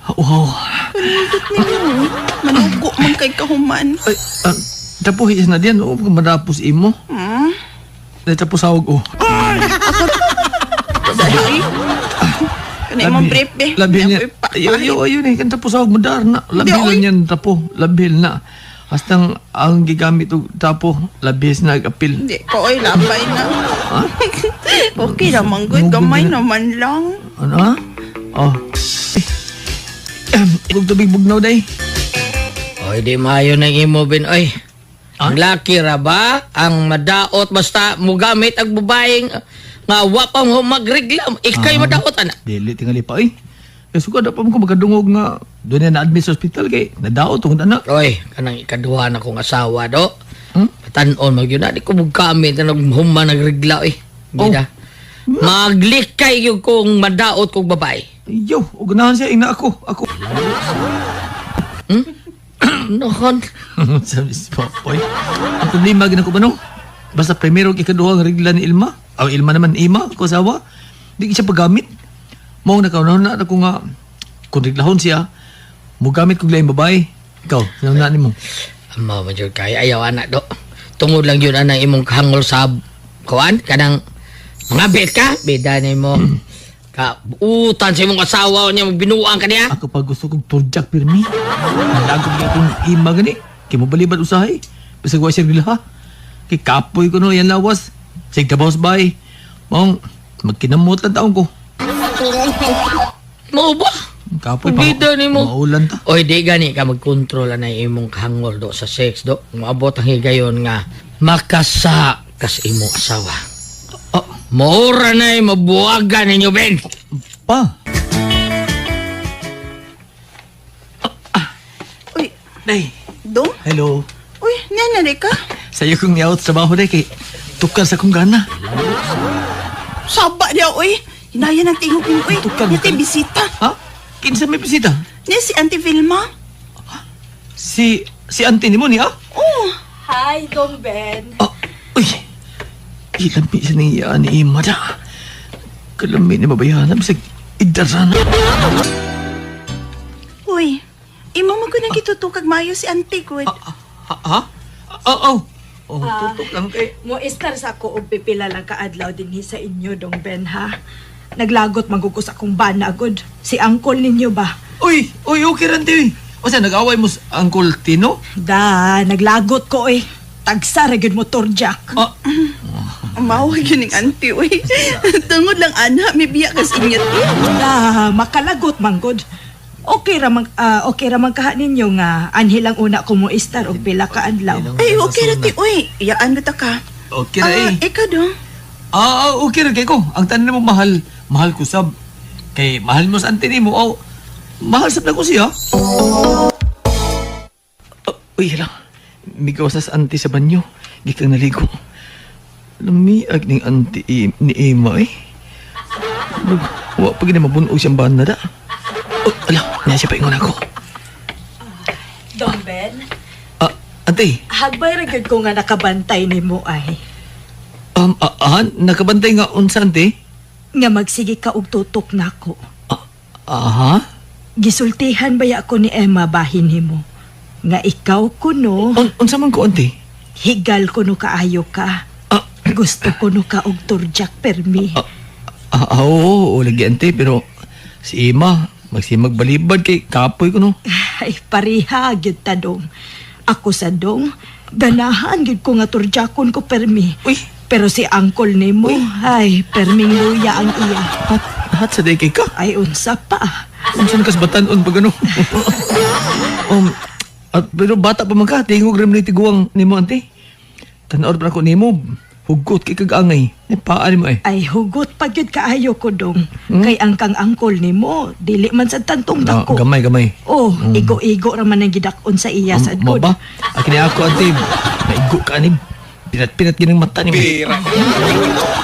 Wow. Kanindot ninyo. Manugo man kay kahuman. Ay, tapo hiyas na diyan. Madapos imo. Tapos sahog, Dali. Kanay mong brief, be. Labi niya. Ayun eh. Kan tapos sahog madar na. Labi lang yan tapo. Labil na. Hastang ang gigamit og tapo. Labis na agapil. Hindi ko ay labay na. Ha? Okay naman, good. Gamay naman lang. Ano ha? Kung tubig bugnaw day. Oy, di maayo na imo, Ben. Oy, ang laki ra ba? Ang madaot basta mo gamit ang babaeng nga wapang magreglam. Ikay madaot, ana. Dili tingali pa eh. Suka dapat mo ko magkadungog nga doon na admit sa hospital kay nadaot tungod anak. Oy, kanang ikaduha na kong asawa, do. Patanon mo yun. Di ko magkamit na naghuma nagregla, eh. Bida. Maglikay yung kong madaot kong babae. Yo, ugunahan siya, ina ako. Nohon. Sabi si Papoy. Ang problema gina ko ba no? Basta primero ikaduha ang regla ni Ilma. Ilma naman Ima, ko asawa. Di siya paggamit. Mao nakaunaw na ako nga kung reglahon siya, mo gamit kong laing babae. Ikaw, sino na ni mo? Ama mo dyan kaya ayaw anak do. Tungod lang yun anang imong kahangol sa kuwan. Kanang mga bet ka. Beda na mo. Utan sa imong asawa niya magbinuang ka niya. Ako pa gusto kong turjak pirmi. Nalagog niya akong Ima gani. Kaya mo balibad usahay. Basta ko siya regla. Kaya kapoy ko no yan lawas. Sige boss bye. Mong magkinamot lang taong ko. Mo ba? Kapoy pa. Bida ni mo. Maulan ta. Oy, di gani ka magkontrol na imong kahangol do sa sex do. Maabot ang higayon nga makasa kas imong asawa. Maura na yung mabuwagan ninyo, Ben. Pa. Uy, Day. Dong? Hello. Uy, nanari ka? Sa'yo kong niyaot sa baho day kay tukar sa kong gana. Saba niya, uy. Hinaya ng tingog mo, uy. Tukar Niya tayo bisita. Ha? Kinsa may bisita? Niya si Auntie Vilma. Si auntie ni mo niya? Oh. Hi, Dong Ben. Uy. Ilampi siya niya ni Ima da. Kalami ni mabayahan. Bisag idaran. Uy, imo mo ko nagitutukag mayo si Auntie ko. Ha? Oh, tutok lang kay. Mo istar sa ko og pipila lang kaadlaw dinhi sa inyo, Dong Ben, ha? Naglagot magugos akong banagod. Si uncle ninyo ba? Uy, okay rin tayo. O siya, nag-away mo sa Uncle Tino? Da, naglagot ko eh. Tagsa regid mo Jack. Mawag yun ng Auntie, uy. Tungod lang, ana, may biya kas inyat eh. Da, makalagot manggod. Okay ramang kaha ninyo nga anhilang una ko mo istar og pila ka adlaw. Ay, okay na ti, uy. Iyaan na ta ka. Okay na eh. Ikaw dong. Okay rin kay ko. Ang tanan mo mahal ko sab. Kay mahal mo sa auntie mo. Mahal sab na ko siya. Uy, lang. Migaw sa auntie sa banyo. Gikang naligo. Lamiag ning auntie ni Ima eh. Wa pag na mabunog siyang banda da. Ala, niya siya paingon ako. Dong Ben, Auntie. hagbay regid ko nga nakabantay nimo ay. Nakabantay nga unsa auntie? Nga magsige ka og tutok nako. Aha? Gisultihan baya ako ni Emma bahin nimo. Nga ikaw kuno. Unsa man ko auntie? Higal kuno kaayo ka. Gusto kuno ka og turjak permi. Oo, lagi auntie pero si Ima magbalibad kay kapoy ko no. Ay, pariha, gyud ta dong. Ako sa dong, Ganahan gid ko nga turjakon ko permi. Uy. Pero si uncle nimo, ay, perming luya ang iya. Hat sa day kay ka. Ay, unsa pa. Unsan kas batanon pag ano? Pero bata pa man ka, tingog rin ni tiguang nimo ante. Tanaor pa ko nimo, hugot kay kag-angay. Paan mo eh. Ay, hugot pa gyud kaayo ko dong. Kay ang kang uncle nimo, dili man sa tantong dako. Gamay. Oh, igo-igo ra man ang gidakon sa iya sad Mo good. ba? Akin ako ante, maigo ka anim. Pinat-pinat ginang mata ni mo.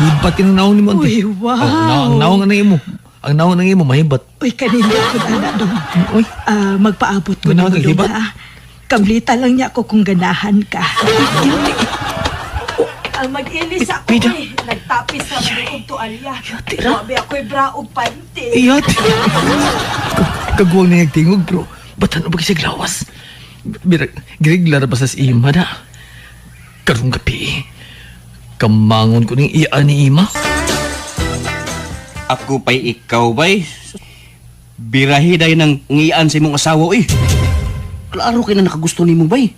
Hibat yung naong ni mo ante. Uy, wow. Ang naong na imo. Ang naong na imo, mahibat. Uy, kanina ko na dong. Uy. Magpaabot ko Ganahan na kag hibat? dong. Kamlita lang niya ko kung ganahan ka. Ang mag-ilis ako nagtapis sa mga tualya. Wabi ako'y braog panty. Iyat. Kagwang na nagtingog, bro. Ba't ano ba kasi glawas? Giriglar ba sa ima na? Karong gabi, kamangon ko ng iyaan ni ima. Ako pa'y ikaw ba'y? Birahi dahi ng ngiyaan sa imong asawa eh. Klaro kayo na nakagusto ni mo ba'y?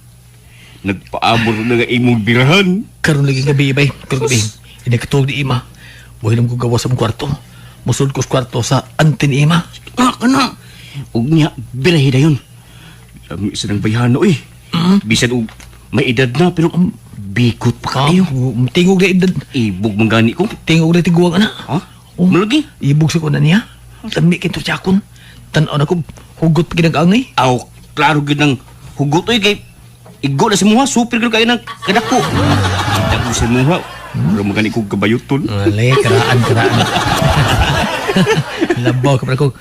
Nagpaabor na nga imong birahan. Karong lagi gabi ba'y? Karong gabi, inakatulog ni ima. Buhay naman ko gawa sa mong kwarto. Musod ko sa kwarto sa ante ni ima. Kana. Huwag niya, birahi dayon. Lami isa ng bayhano eh. Bisan may edad na pero bikot pa kayo. Tingog na edad. Ibog manggani ko. Tingog na tiguang ana. Ha? Malagi? Ibog sa ko na niya. Lami kinto tiyakon. Tanaw na ko, hugot pa ginag-angay. Aw, klaro gid ng hugot oy kay igo na si Muha, super gid kayo ng kadako. Kita ko si Muha. Pero magani ko kabayuton. Alay, karaan. Labaw ka pa ko.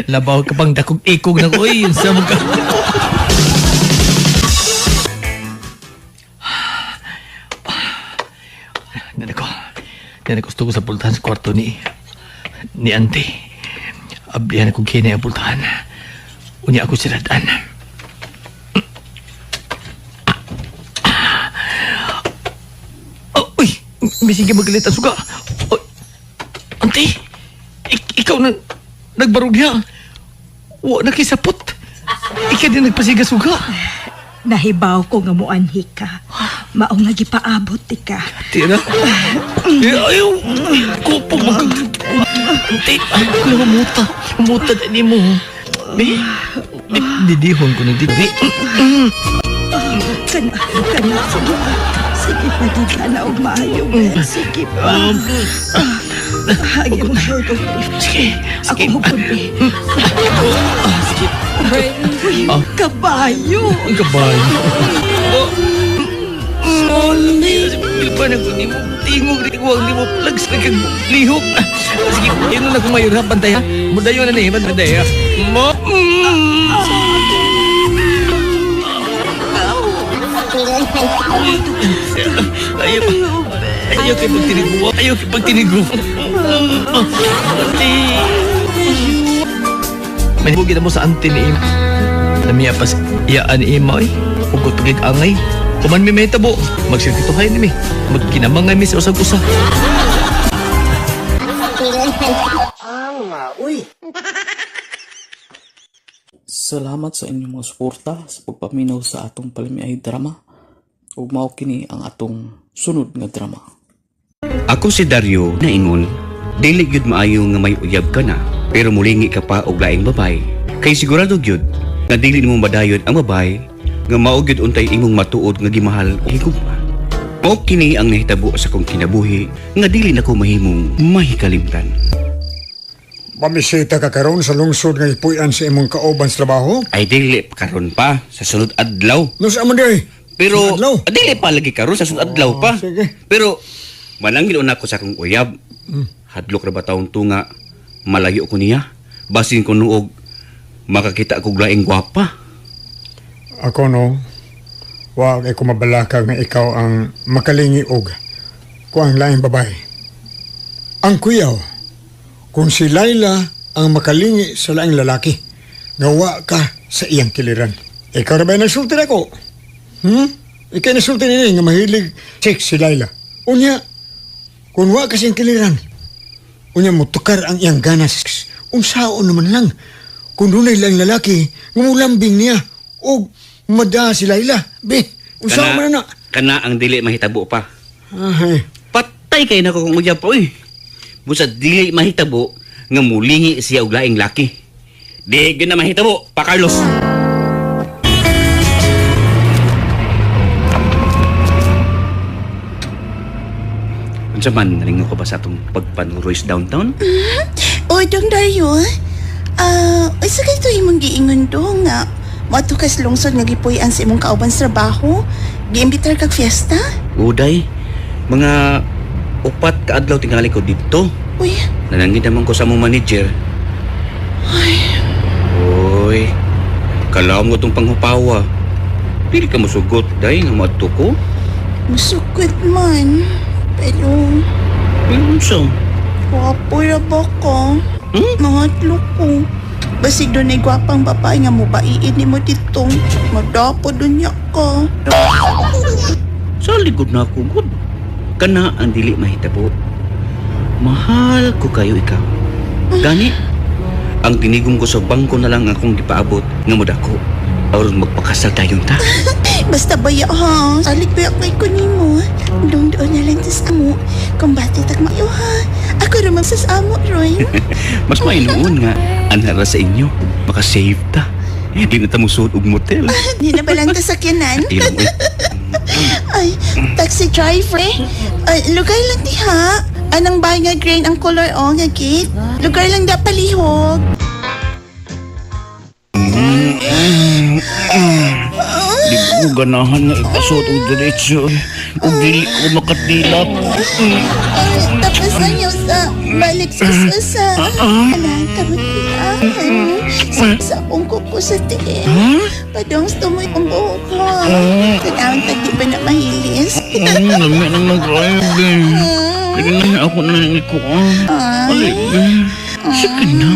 Labaw ka pang dakog ikog na ko. Uy, yun sa mga. Yan ako gusto ko sa pultahan sa kwarto ni Ante. Ablihan akong kinay ang pultahan. Unya ako siradaan. Uy! Bising ka magalit ang suga. Ante! Ikaw na nagbarog niya. Wa nakisapot. Ikaw din nagpasiga suga. Nahibaw ko nga muanhi ka. Maong nga gipaabot ka. Tira. Ayaw. Kupo mag... Ante, kaya umuta na ni mo. Didihon ko na didi. Kana. Sige pa, di ka na umayo. Sige pa. Hagyan mo ko. Sige. Ako hukundi. Sige. Kabayo. Ang kabayo. Bilpanan ko ni mo. Tingog rin ko ang ni mo. Plags na kang lihok. Sige, yun na kung mayroon. Pantay ha. Mudayo na niya. Pantay ha. Mo. Ayaw kay pagtinigo. Ayaw kay pagtinigo. Manibugin na mo sa ante ni Ima. Namiya pas iyaan ni Ima eh. Hugot pagig angay. Kuman mi may tabo. Magsirkito kayo ni mi. Magkinamangay mi sa usag-usa. Salamat sa inyong mga suporta sa pagpaminaw sa atong palimiay drama. Ug mao kini ang atong sunod nga drama. Ako si Dario na ingon, dili gyud maayo nga may uyab ka na, pero mulingi ka pa og laing babay. Kay sigurado gyud nga dili nimo madayon ang babay nga mao gyud untay imong matuod nga gimahal o higugma. Mao kini ang nahitabo sa kong kinabuhi nga dili nako mahimong mahikalimtan. Mamisita ka karon sa lungsod nga ipuy-an sa imong kauban sa trabaho? Ay dili pa karon pa sa sunod adlaw. No sa man day. Pero dili pa lagi karon sa sunod adlaw pa. Sige. Pero manangil una ko sa akong uyab. Hadlok ra ba taong tunga malayo ko niya. Basin ko nuog makakita ko laing gwapa. Ako no, wag ay kumabalaka nga ikaw ang makalingi og kuang laing babay. Ang kuyaw, kung si Laila ang makalingi sa laing lalaki, gawa ka sa iyang kiliran. Ikaw na ba nasulti na ko? Ikaw nasulti na nga mahilig sex si Laila. Unya, kung wa ka siyang kiliran, unya mo tukar ang iyang ganas. Unsaon naman lang, kung dunay lang lalaki, ngumulambing niya, o mada si Laila. Be, Usaw man na. Kana ang dili mahitabo pa. Ay. Patay kay nako kung uyab pa oy. Busa dili mahitabo nga mulingi siya og laing laki. Di gyud na mahitabo, pa Carlos. Unsa man nalingo ko ba sa atong pagpanuroy sa downtown? O, Dong Dario, isa kayo ito imong giingon dong nga matukas lungsod nga gipuy-an sa imong kauban sa trabaho, giimbitar kag fiesta? Uday, mga 4 ka adlaw tingali ko dito. Uy, Nanangin naman ko sa mong manager. Uy, kalaom ko tong panghupawa. Pili ka musugot, day, nga maadto ko. masukot man. Pero, Unsa? wapo ra ba ka? Mahatlo ko. Basig doon ay gwapang babae nga mo baiin ni mo dito. Madapo doon niya ka. Sa likod na ako, good. Kana ang dili mahitabo. Mahal ko kayo ikaw. Gani, ang tinigong ko sa bangko na lang akong gipaabot nga modako. Aron magpakasal tayong ta. Basta baya ha. Salig baya kay ko ni mo. Doon na lang sa amo. Kung bati tak mayo ha. Ako naman sa amo, Roy. Mas mainuon nga, anara sa inyo. Makasave ta. Di na tamusod og motel. Di na ba lang ta sakyanan? Ilang Ay, taxi driver eh. Ay, lugar lang di ha. Anang bahay nga green ang color o nga gate. Lugar lang da palihog. Di ko ganahan nga ipasot og diretsyo. Ug dili ko makatilap. Tapos na niyo sa balik sa susa. Alam ka magpilahan. Sa akong kuko sa tiil. Padong tumoy ang buhok mo. Tanawang tagi ba na mahilis? Lami nang mag-drive eh. Pwede na ako na ko. Alik eh. Sige na.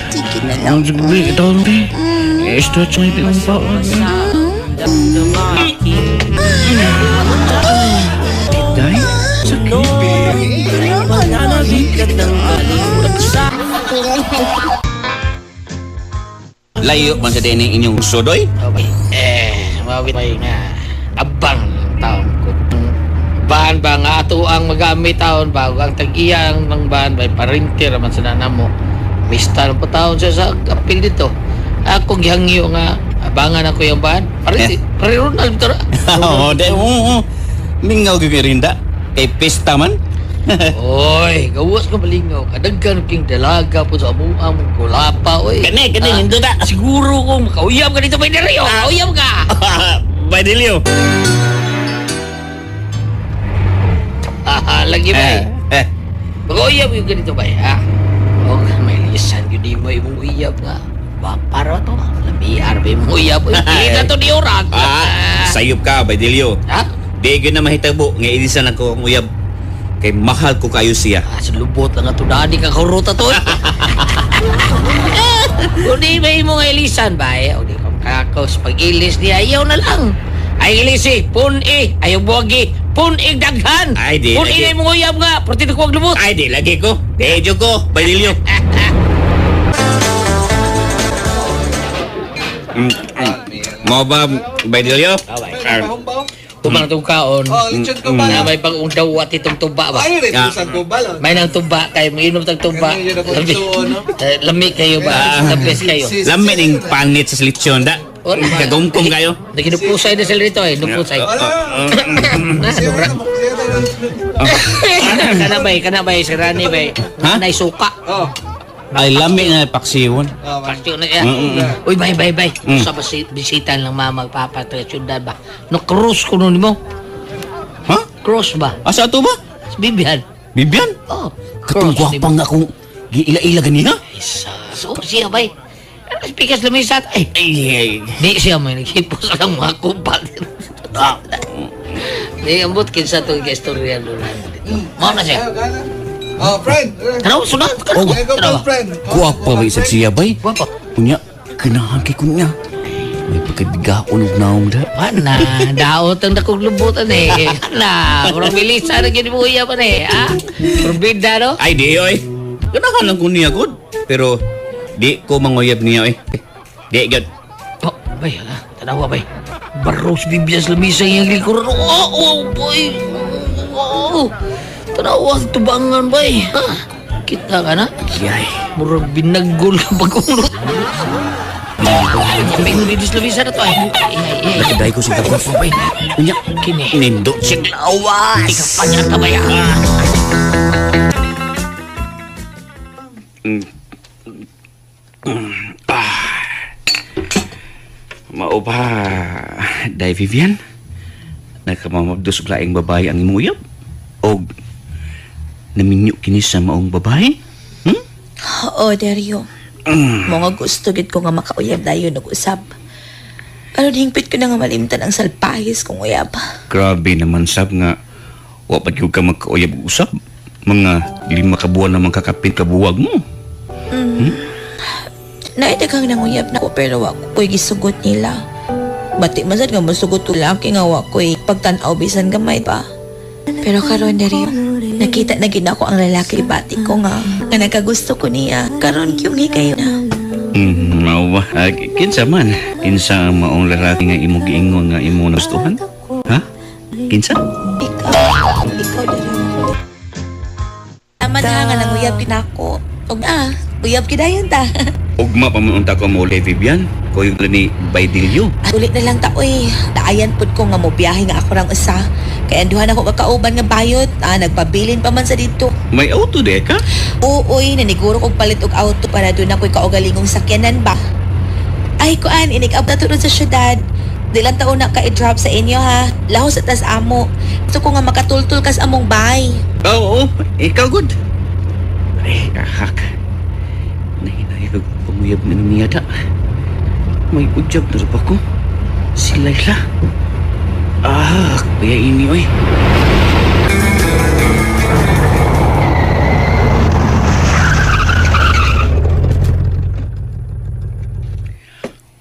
Sige na lang. Ang sige, ito rin. I-stretch mo yung pa. Day, layo man sa dining inyong sudoy? Mawit may nga abang taon ko. Bahan ba nga ato ang magamit taon ba? Ang tag-iyang ng bahan ba? Parintir naman sa nanamo. Mista na po taon siya sa kapil dito. Ako gihangyo nga abangan ako yung bahan. Pare Ronald ito ra. Oo, oo. Mingaw gigirinda. Kay pista man. Oy, gawas ka malingaw. Kadaghan king dalaga po sa amuang kulapa, oy. Kani, hindi na. Siguro kung makauyab ka dito, Baydilio. Makauyab ka. Baydilio. Lagi ba eh? Makauyab yung ganito ba eh, ha? O, may lisan yun di mo imong uyab nga. Para to, lamiar ba imong uyab? Hindi na to di oras. Sayop ka, Baydilio. Ha? Di yun na mahitabo. Nga ilisan ako ang uyab. Kay mahal ko kayo siya. Sa lubot lang ito, dani ka kuruta to. Kung di ba mo nga ilisan ba eh? O di kong kakos, pag ilis niya, ayaw na lang. Ay ilisi, pun-i, ayaw buwagi, pun-i daghan. Ay di, pun-i na yung mga uyab nga, perti na ko ang lubot. Ay di, lagi ko. Dejo ko, Baydilio. Mo ba, Baydilio? Tumang itong kaon. Na may pang daw at itong tuba ba? May nang tuba kayo, mainom tang tuba. Lami kayo ba? Tapos kayo. Lami ning panit sa selitsyon da. Kagumkum kayo. Naginupusay na sila rito eh. Nupusay. Kanabay, si Rani bay. Ha? Naisuka. Ay, lami na paksiyon. Pastiyo na yan. Uy, bay. Sa bisitan lang mama, magpapatresyundan ba? No, cross ko nun mo. Ha? Cross ba? Asa ito ba? Si Bibian. Bibian? Oh. Katong gwapang akong giila-ila ganina? So, siya bay. Pikas lumisat. Ay. Di siya may naghipos ang mga kumpal. Di, ambot kinsa itong istorya doon. Mau na siya. Oh, friend. Tanaw, sunod ka. Guwapa ba isang siya bay? Guwapa. Kunya, kinahan kay kunya. May pagkabigaon og naong da. Ana, daot ang dakong lubutan eh. Ana, murang bilisa na gini mo iya pa eh. Ha? Probida no? Ay, di oy. Kanahan lang ko niya good. Pero, di ko manguyab niya oy. Di, good. Oh, bay, tanawa bay. Baros bibiyas labisa yung likuran. Boy. Tanawas tubangan, bay. Ha? Kita ka na? Yay. Murag binagol ka pag-unod. May didis labisa na to ay. Nakaday ko sa dagwa pa bay. Unya, Kini. nindo siyang lawas. Ikaw pa niya tabaya. Mao ba, Day Vivian? Nakamamabdos og laing babae ang imong uyab? O naminyo kini sa maong babae? Oo, Dario. Mga gusto gid ko nga makauyab dayon og usab. Pero hingpit ko na nga malimtan ang salpahis kong uyab. Grabe naman sab nga wa pa gyud ka magkauyab og usab. Mga 5 ka buwan naman kakapin kabuwag mo. Naidagang nanguyab na ko pero wa ko'y gisugot nila. Bati man sad nga masugot ko laki nga wa ko'y pagtan-aw bisan gamay pa. Pero karon Dario, nakita na gid ako ang lalaki bati ko nga nagagusto ko niya. Karon gyungi kayo na. Mao ba? Kinsa man? Kinsa ang maong lalaki nga imo giingon nga imo nagustuhan? Ha? Kinsa? Ikaw Dario. Tama na nga nanguyab gid ako. Og uyab kidayon ta. Ugma pa man unta ko mo kay Vivian. Koy ni Baydilyo. Ulit na lang ta oy. Daayan pud ko nga mo biyahe nga ako rang usa. Kaya anduhan ako kakauban nga bayot. Nagpabilin pa man sa dito. May auto de ka? Uy, naniguro kog palit og auto para doon ako'y kaugalingong sakyanan ba. Ay, kuan, inig-up na tunod sa syudad. Dilang taon na ka-i-drop sa inyo ha. Lahos at tas amo. Gusto ko nga makatultul kas among bay. Oo, ikaw good. Ay, ahak. Nahinahilog pumuyab na niyada. May udyab na rin ko. Si Layla. Kaya ini oy.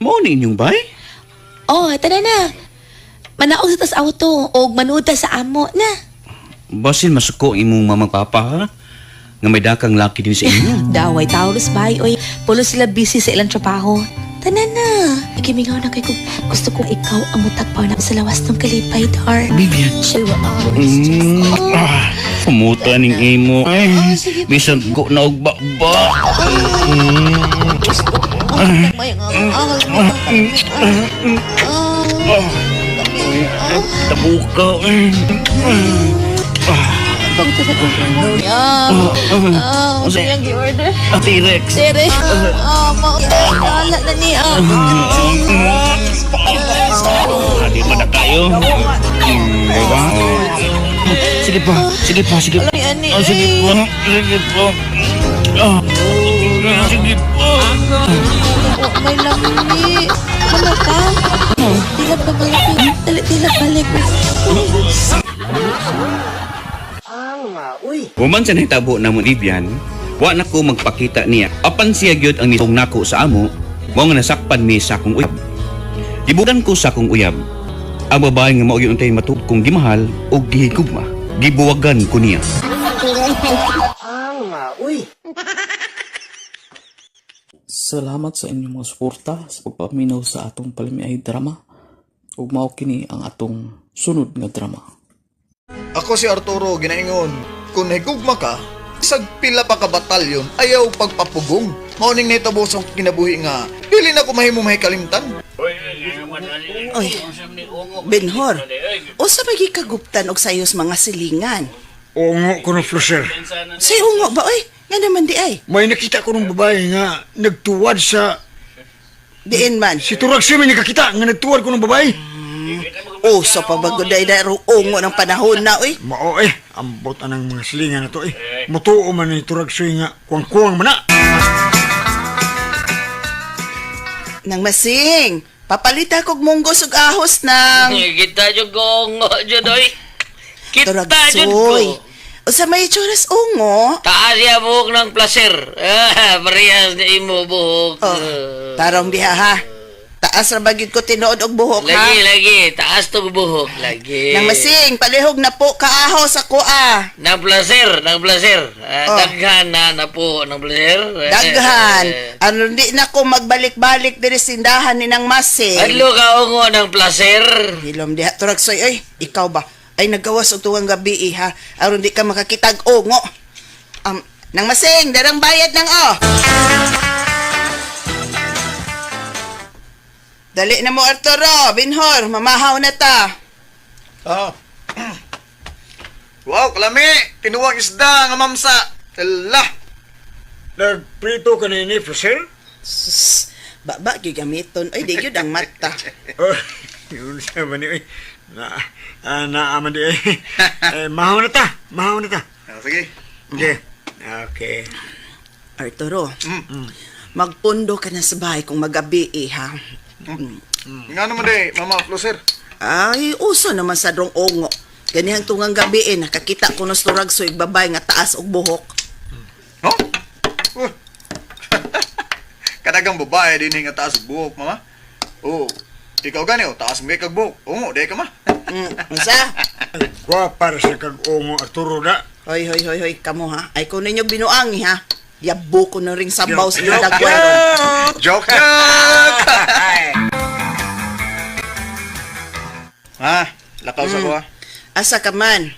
Morning yung bay? Tara na. Manaog sa tas auto o manuda sa amo na. Basin masuko imong mamang-papa ha? Nga may dakang laki din sa inyo. Daway Taurus bay, oy. Pulo sila busy sa ilang trabaho. Tanan na. Nagimingaw na kay kung gusto ko ikaw ang mutagpaw na sa lawas ng kalipay, Dar. Vivian. Siya Pumuta ning imo. Bisan ko na og baba. Tabuka. Bakit sa kumpanya? Ano yung gi-order? T-Rex. T-Rex? Maala na niya. Di ba na kayo? Diba? Sige pa. Sige pa. Sige pa. Sige pa. Sige pa. May lamli. Ano ka? Tilap ka balik. Tilap balik. Human sa nahitabo na mo Vivian, wa na ko magpakita niya. Apan siya gyud ang nitong nako sa amo, mao nga nasakpan mi sa akong uyab. Gibudan ko sa akong uyab. Ang babae nga mao gyud untay matud kong gimahal o gihigugma. Gibuwagan ko niya. Salamat sa inyong mga suporta sa pagpaminaw sa atong palimiay drama. Ug mao kini ang atong sunod nga drama. Ako si Arturo, ginaingon. Kung nahigugma ka, isag pila pa ka batalyon, ayaw pagpapugong. Mauning netobos ang kinabuhi nga, dili na ko mahimo mahikalimtan. Oy, Benhor, o sa magikaguptan og sayos mga silingan? Ungo ko ng flusher. Say ungo ba, oy? Nga naman di ay. May nakita ko ng babae nga nagtuwad sa... Diin man. Si Turag Simi nakakita nga nagtuwad ko ng babae. O, sa pabagoday na ungo ng panahon na, oy. Mao ambot anang mga silingan na to Mutuo man ni Turag Simi nga kuwang-kuwang man na. Nang masing, papalita kog munggos ug ahos ng... Kita yung gongo dyan, oy. Kita Turagsoy. dyan ko. O sa may tsuras ungo... Taasya buhok ng placer. Parehas na imo buhok. Tarong diha ha. Taas ra bagid ko tinuod og buhok ha. Lagi. Taas to buhok. Lagi. Nang masing, palihog na po kaaho sa kuha. Nang placer. Oh. Daghan na po ng placer. Daghan. Ano di na ko magbalik-balik diri sindahan ni nang masing. Adlo ka ungo ng placer. Hilom diha turagsoy oy, ikaw ba? Ay nagawas og tuwang gabi ha. Aron di ka makakitag ungo. Nang masing, darang bayad nang Dali na mo Arturo, Binhor, mamahaw na ta. Wow, kalami! Tinuwang isda nga mamsa! Ala! Nagprito ka na ini, Fraser? Baba, gigamiton. Ay, di yun ang mata. Oh, yun siya ba ni? Naaman di ay. Mahaw na ta. Sige. Okay. Arturo, magpundo ka na sa bahay kung magabi ha. Nga naman di, Mama Floser. Ay, uso naman sa drong ongo. Ganihang tungang gabi nakakita ko ng sturag so igbabay nga taas og buhok. Kadagang babae din nga taas buhok, Mama. Oh, ikaw gani, taas mo kag buhok. Oo, di ka ma. Unsa? Para sa kag-ungo Arturo na. Hoy, kamo ha. Ay ko ninyo binuangi ha. Yabo ko na ring sabaw sa inyo dagwaron. Joke! Lakaw sa ko ha. Asa ka man?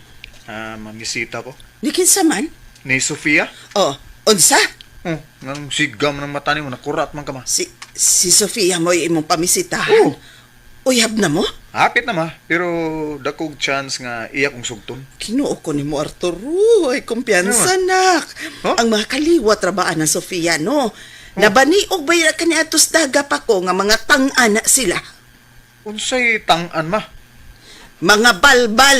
Mangisita ko. Ni kinsa man? Ni Sofia? Oh, unsa? Nang sigam ng mata ni mo, nakurat man ka ma. Si Sofia mo imong pamisitahan. Uyab na mo? Hapit na ma, pero dakog chance nga iya kong sugton. Kinuo ko ni mo Arturo, ay kumpiyansa nak. Ang mga kaliwat rabaan ng Sofia, no? Nabaniog ba yun ka ni atos daga pa ko nga mga tang-ana sila? Unsay tang-an ma? Mga balbal.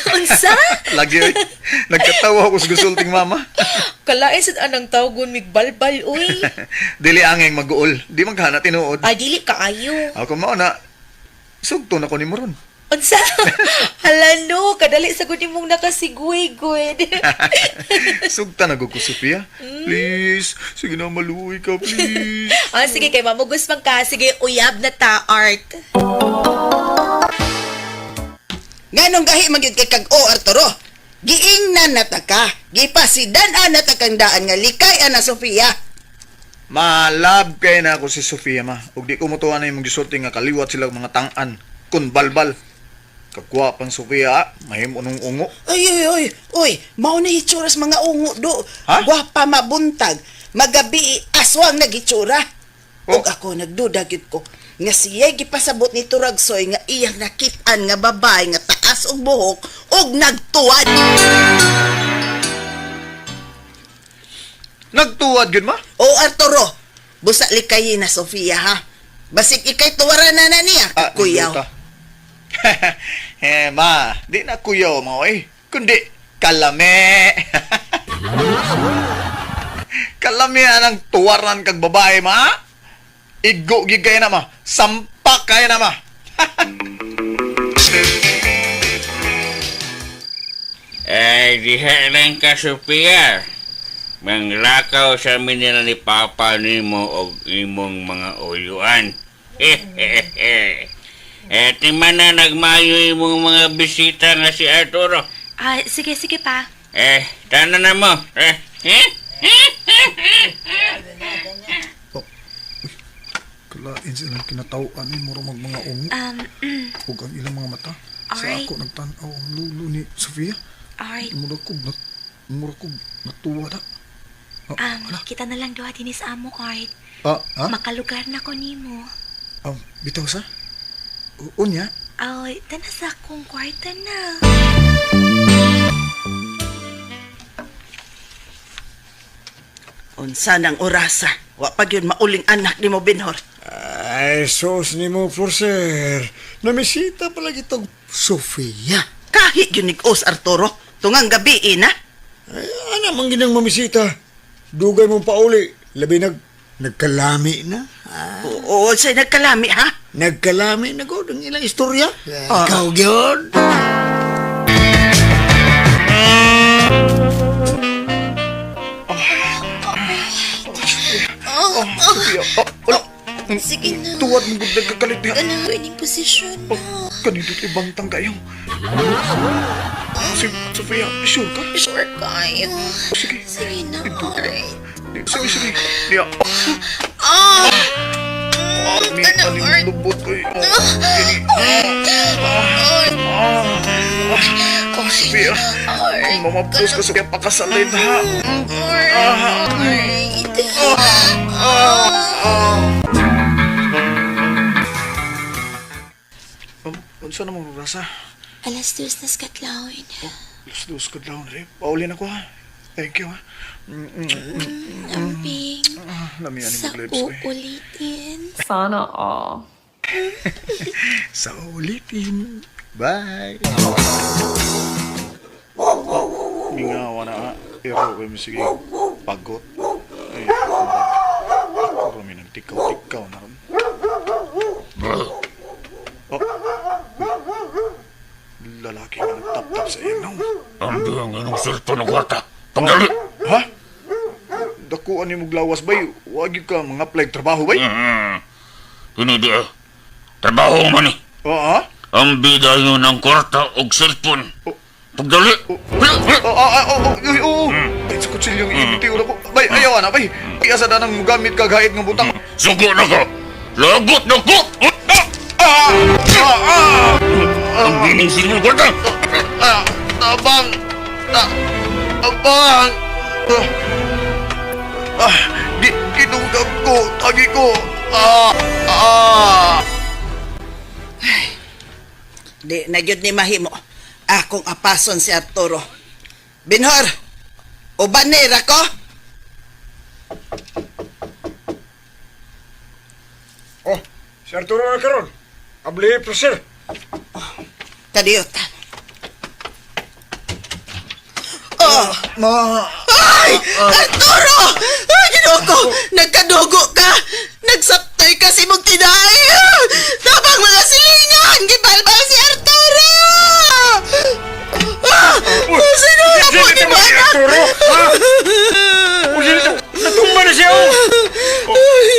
Unsa? Lagi ay, nagkatawa ako sa gusulting mama. Kalain sa anang tawgon migbalbal, uy. Dili angeng mag-uol, di maghana tinuod. Ay, dili kaayo. Ako mao na, sugton ako ni mo ron. Unsa? Hala no, kadali sa gud mong nakasigway-gwed. Sugtan ako ko, Sofia. Please, sige na maluoy ka, please. Sige, kay mamugos man ka. Sige, uyab na ta, Art. Nganong gahi magyud kay kag-o Arturo? Giingnan na ta ka. Gipasidan na ta kang daan nga likay ana Sofia. Malab kay na ako si Sofia ma. Ug di ko mutuan na imong gisulti nga kaliwat sila mga tang-an kun balbal. Kagwapang Sofia, mahimo nung ungo. Oy, mao na hitsuras mga ungo do. Ha? Gwapa mabuntag, magabi aswang nagitsura. Ug ako nagduda gyud ko nga siya gipasabot ni Turagsoy nga iyang nakit-an nga babay nga taas og buhok ug nagtuwad. Nagtuwad gyud ma? O Arturo, busa likay na Sofia ha. Basig ikay tuwaran na niya, kuyaw. Ma, di na kuyaw mo kundi kalame. Kalame ang tuwaran kag babae ma. Igo gigay na ma. Sampak kaya na ma. Diha lang ka, Sofia. Manglakaw sa amin nila ni Papa nimo og imong mga uyuan. Di man na nagmayo imong mga bisita nga si Arturo. Sige pa. Tanan na mo. Kalain silang kinatawaan ni muro mga ungo. Ug ang ilang mga mata. Sa ako nagtanaw ang lulo ni Sofia. Alright. Mura ko natuwa na. Kita na lang duha dinis amo, Art. Makalugar na ko nimo. Bitaw sa? Unya? Ay, tanas sa akong kwarta na. Unsa nang orasa? Wa pa gyud mauling anak ni mo Binhor. Ay, sos ni mo, Forcer. Namisita pala itong Sofia. Kahit yun os Arturo, tungang gabi na. Ay, ano mang ginang mamisita? Dugay mong pauli. Labi nagkalami na. Oo, sa'y nagkalami ha? Nagkalami na ko ng ilang istorya. Ikaw yun. Sige na. tuwad mong gud nagkakalit niya. Ganawa ining posisyon na. Kanindot ibangtang kayo. Si Sofia, sure ka? Sure kayo. Sige. Sige na, alright. Sige. Niya. Ni aning lubot ko. Sofia, mamapos ka sa kaya pakasalin ha. Unsa na mong rasa? Alas 2 na skatlawin. Alas 2 ka daw na rin. Paulin ako ha. Thank you ha. Amping. Lamihan Sa yung lips ko eh. uulitin. Sana all. Sa ulitin. Bye. Mingawa na ha. Pero kami sige pagod. Ay, kami nagtikaw-tikaw na rin. Lalaki nga nagtap-tap sa iyo. Ang biyang inong sulto ng kwarta. Panggali! Ha? Dakuan ni mo glawas bay. Wag ka mga apply trabaho bay. Hindi trabaho man eh. Oo. Ang bida yun ng kwarta o cellphone. Pagdali! Oo. Ay, sa kutsilyong ibitiw na ko. Bay, ayaw na bay. Iya sa danang gamit kagahit ng butang. Sugo na ka! Lagot na ko! Ang bining sila ng kwarta! Abang! Abang! Kinunggab ko. Tagi ko. Di na gyud ni mahimo. Akong apason si Arturo. Binhor! Ubanira ko! Oh, si Arturo na karon. Abli, professor. Kadiyot. Oh! Ay! Arturo! Ay, ginuko! Nagkadugo ka! Nagsaptay kasi mong tinay! Tabang mga silingan! Gibalbal si Arturo! Sino na po ni Mana? Arturo! Natumba na siya!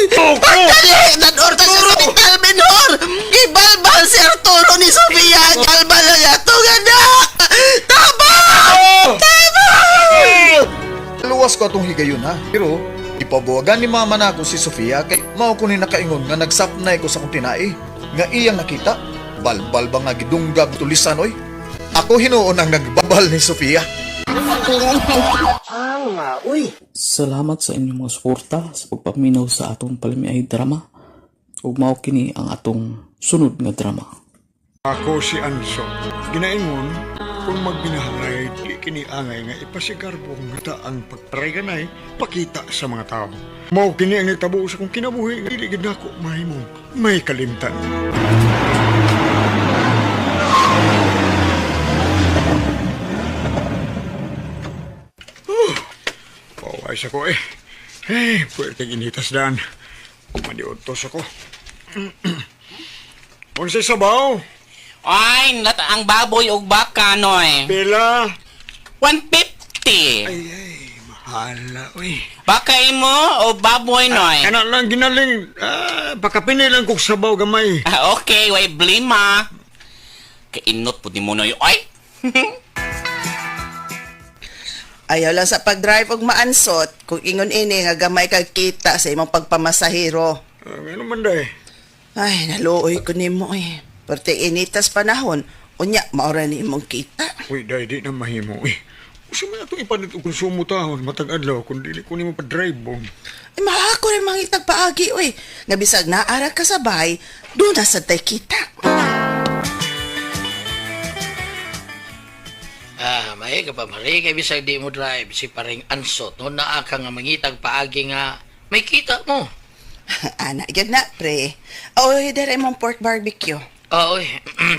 Pagdali! Nadorta siya sa hospital, Benhor! Gibalbal si Arturo ni Sofia! Kalbal na niya! Tuganda! Tabang! Luwas ko atong higayon ha. Pero, ipabuwagan ni mama na ako si Sofia kay mao ko ni nakaingon nga nagsapnay ko sa kong tinai. Nga iyang nakita, balbal ba nga gidunggab tulisan oy. Ako hinuon ang nagbabal ni Sofia. Salamat sa inyong mga suporta sa pagpaminaw sa atong palimiay drama. Ug mao kini ang atong sunod nga drama. Ako si Anso. Ginaingon, kung magbinahalay, di kini angay nga ipasigarbo nga ang pagparaganay, pakita sa mga tao. Mao kini ang nagtabo sa kong kinabuhi, nga iligid na ako mahimong may kalimtan. Pawais ako eh. Pwede initas daan. Madiutos ako. Kung sa sabaw. Ay, ang baboy o baka, noy. Pila? 150. Hala, uy. Baka mo o baboy, noy? Kana lang ginaling. Pakapinay lang kong sabaw gamay. Okay, way blima. Kainot po di mo, noy. Ay! Ayaw lang sa pag-drive og maansot kung ingon ini nga gamay kag kita sa imong pagpamasahero. Ano man day? Ay, naluoy ko nimo eh. Parte initas panahon, unya maura ni imong kita. Uy, day, di na mahimo eh. Usa man atong ipanit og konsumo tahon matag adlaw kun dili ko nimo pa-drive bong. Ay, mahako rin mga itag paagi oy. Nga bisag naara ka sa bahay, doon na sa tay kita. May ka pa mali kay bisag di mo drive si paring ansot no naa ka nga mangitag paagi nga may kita mo. Ana gyud na pre. Oy, dere mong pork barbecue. Oy,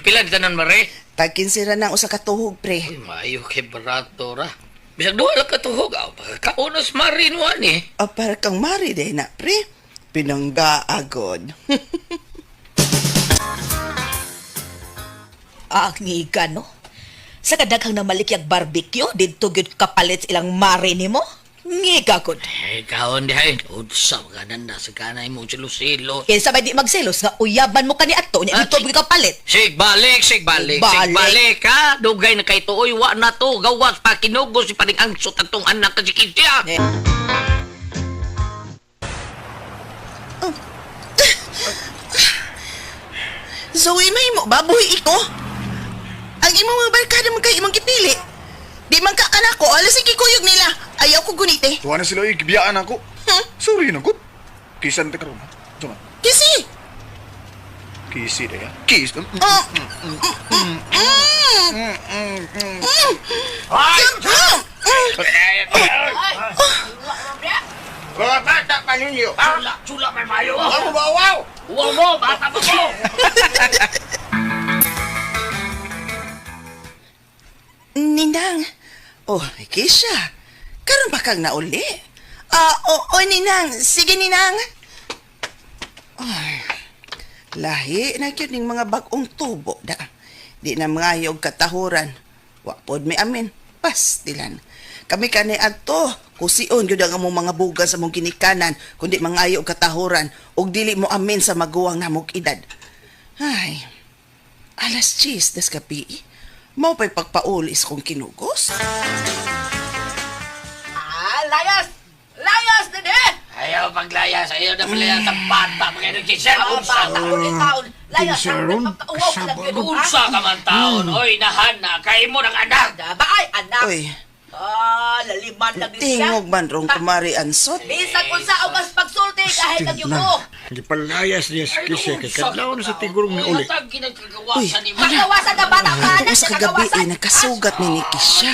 pila di tanan mare? Tag 15 ra nang usa ka tuhog pre. Uy, maayo kay barato ra. Bisag duha lang ka tuhog aw kaunos marin wani. Para kang mari de na pre. Pinangga agod. Ngiga, no? Sa kadaghang na malikyag barbecue, dito gyud kapalit ilang mari nimo. Ngigagod. Ikaw hindi ay. Udsa, maganan na sa kanay mo silo-silo. Kaya sabay di magselos nga uyaban mo ka ni ato niya dito ka palit. Sig balik. Ha? Dugay na kay tuoy, wa na to. Gawas pa kinugo si paring angsot at tong anak ka si Kitya. Zoe, mahimo ba? Buhi iko? Ang imong mga barkada man kay imong gipili. Di man ka kanako, alas ikikuyog nila. Ayaw ko gunite. Tuwa na sila, gibiyaan ako. Sorry na, good. Kisan te karon. Tuma. Kisi! Kisi na ya. Kis. Mga bata pa ninyo. Chula pa mayo. Wow, wow, wow. Wow mo, bata pa mo. Ninang. Oh, Kisha. Karon ba kang nauli? Ninang. Sige, Ninang. Ay, lahi na yun ng mga bagong tubo da. Di na mga ayog katahuran. Wapod may amin. Pastilan. Kami kani adto. Kusion yun ang among mga bugan sa mong ginikanan. Kundi mga ayog katahuran. Og dili mo amin sa maguwang na mong edad. Ay, alas 10 das kapi. Mau pa'y pagpaulis kong kinugos? Layas! Layas din eh! Ayaw paglayas. Ayaw na palayas sa bata. Mga nagkisir. Unsa. Layas! Unsa ka man taon. Oy, nahana. Kay mo ng anak. Baay, anak! Uy, Laliman lang din siya. tingog man rong kumari ansot. Bisag kung sa umas pagsulti kahit nagyuko. Gipalayas niya si Kisha kay kadlaw na sa tigurong ni uli. Uy, Magawasan ka bata ka Ito sa kagabi nakasugat ni Kisha.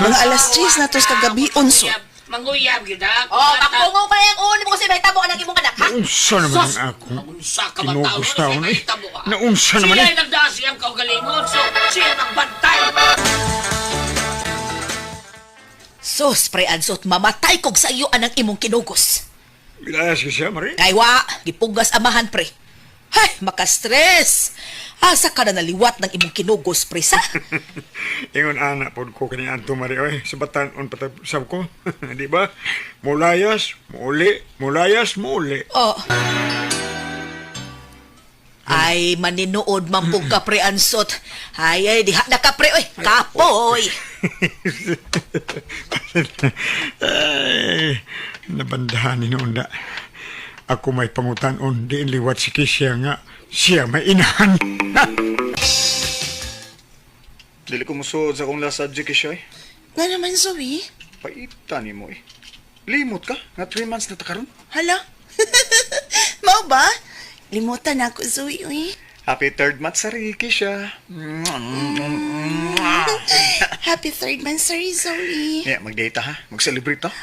Mga alas 10 na to sa kagabi unso. Manguyab yun ha. Pakungo pa yung ulo mo kasi may tabo ang imong anak ha. Unsa naman ang ako? Kinugos taon eh. Naunsa naman eh. Siya nagdaan siyang kaugalingon. So, siya nagbantay. Sus, pre Ansot, mamatay kog sa iyo anang imong kinugos. Bilayas ka siya, Marie? Kaywa, gipugas amahan, pre. Ay, makastress. Asa ka na naliwat ng imong kinugos, pre, sa? Ingon anak po ko kani Anto Marie, oy. Sa batanon patabsab ko. Di ba? Mulayas, muuli. Mulayas, muuli. Oh. Ay, maninood man po ka, pre Ansot. Ay, diha na ka, pre, oy. Kapoy. Ay, nabandahan ni Nunda. Ako may pangutanon, diin liwat si Kisha nga. Siya may inahan. Dili ko musuod sa akong last subject siya eh. Nga naman, Zoe? Paita ni mo eh. Limot ka? Nga 3 months na takaroon? Hala? Mau ba? Limutan ako, Zoe, uy. Happy 3rd month sa Ricky siya. Happy 3rd month, sorry, Zoe. Yeah, mag-date ha? Mag-celebrate ha?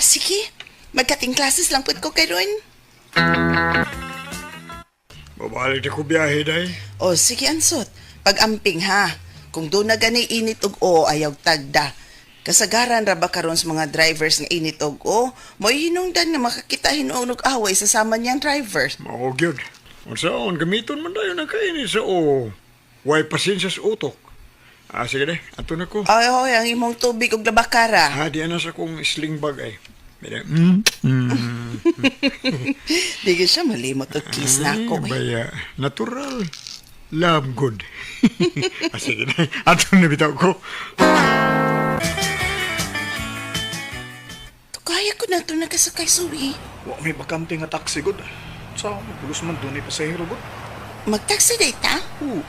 Sige. Magkating classes lang po ko karon. Babalik na ko biyahe, day. Sige, Ansot. Pag-amping, ha? Kung doon na gani init og ayaw tagda. Kasagaran ra ba karon sa mga drivers nga init og mo hinungdan nga makakita hinuog away sa sama niyang drivers. Mao gyud. Unsaon gamiton man dayon ang kaini sa Way pasensya sa utok. Sige de, ato na ko. Ay, ang imong tubig og labakara. Di na sa kong sling bag ay. Di ka siya malimot og kiss na ako. Baya, natural. Love good. Sige de, ato na bitaw ko. Kaya ko na ito nakasakay, Zoe. Wa may bakante nga taxi good. Sa pulos man doon ay pasahero good. Mag-taxi date, ha?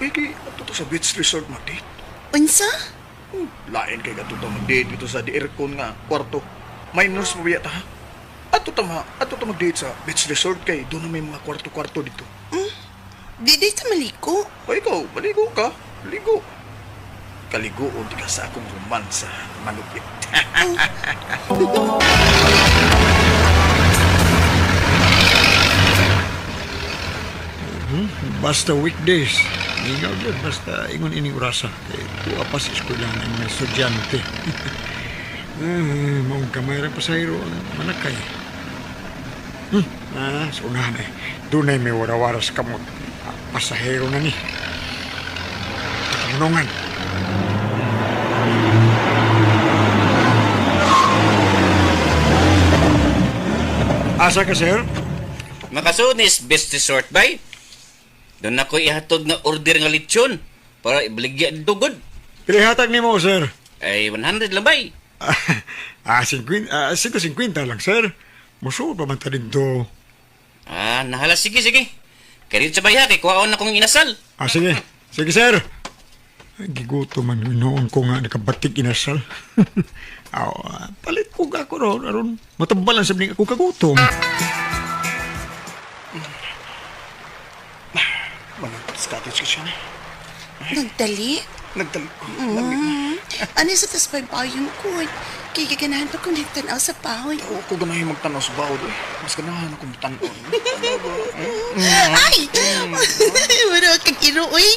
Iki, ato to sa beach resort mag-date. Unsa? Lain kay ato to mag-date dito sa di-aircon nga kwarto. Minors mo biya ta ha? Ato to mag-date sa beach resort kay doon na may mga kwarto-kwarto dito. Di dito maliko. O ikaw, maligo ka. Ligo. Kaligoon di ka sa akong romansa, manupit. Basta weekdays. Ingaw yun, basta ingon ining orasa. Kuha pa sa eskwela ng mga estudyante. Maong kamay rin pasahero ang manakay. Sa unahan eh. Dunay may warawara sa kamot. Pasahero na ni. Tanungan. Asa ka, sir? Makasunis best resort bay. Doon ako ihatod nga order nga lechon para ibaligya dugod. Pilihatag ni mo, sir. Ay 100 lang bay. 150 lang, sir. Musuod pa man ta dito. Nahala, sige. Karit sa bay ha, kay kuwaon akong inasal. Sige. Sige, sir. Ay, giguto man. Noon ko nga nakabatik inasal. Palit ko ako ron. Matambal lang sabi ako kagutom. Scottish ka siya na. Nagdali? Nagdali. Ano sa tas paypayon ko? Kaya ganahan pa kung nagtanaw sa bahoy. Oo, kung ganahin magtanaw sa bawod eh. Mas ganahan akong tanaw. Ay! Wala kang iroy.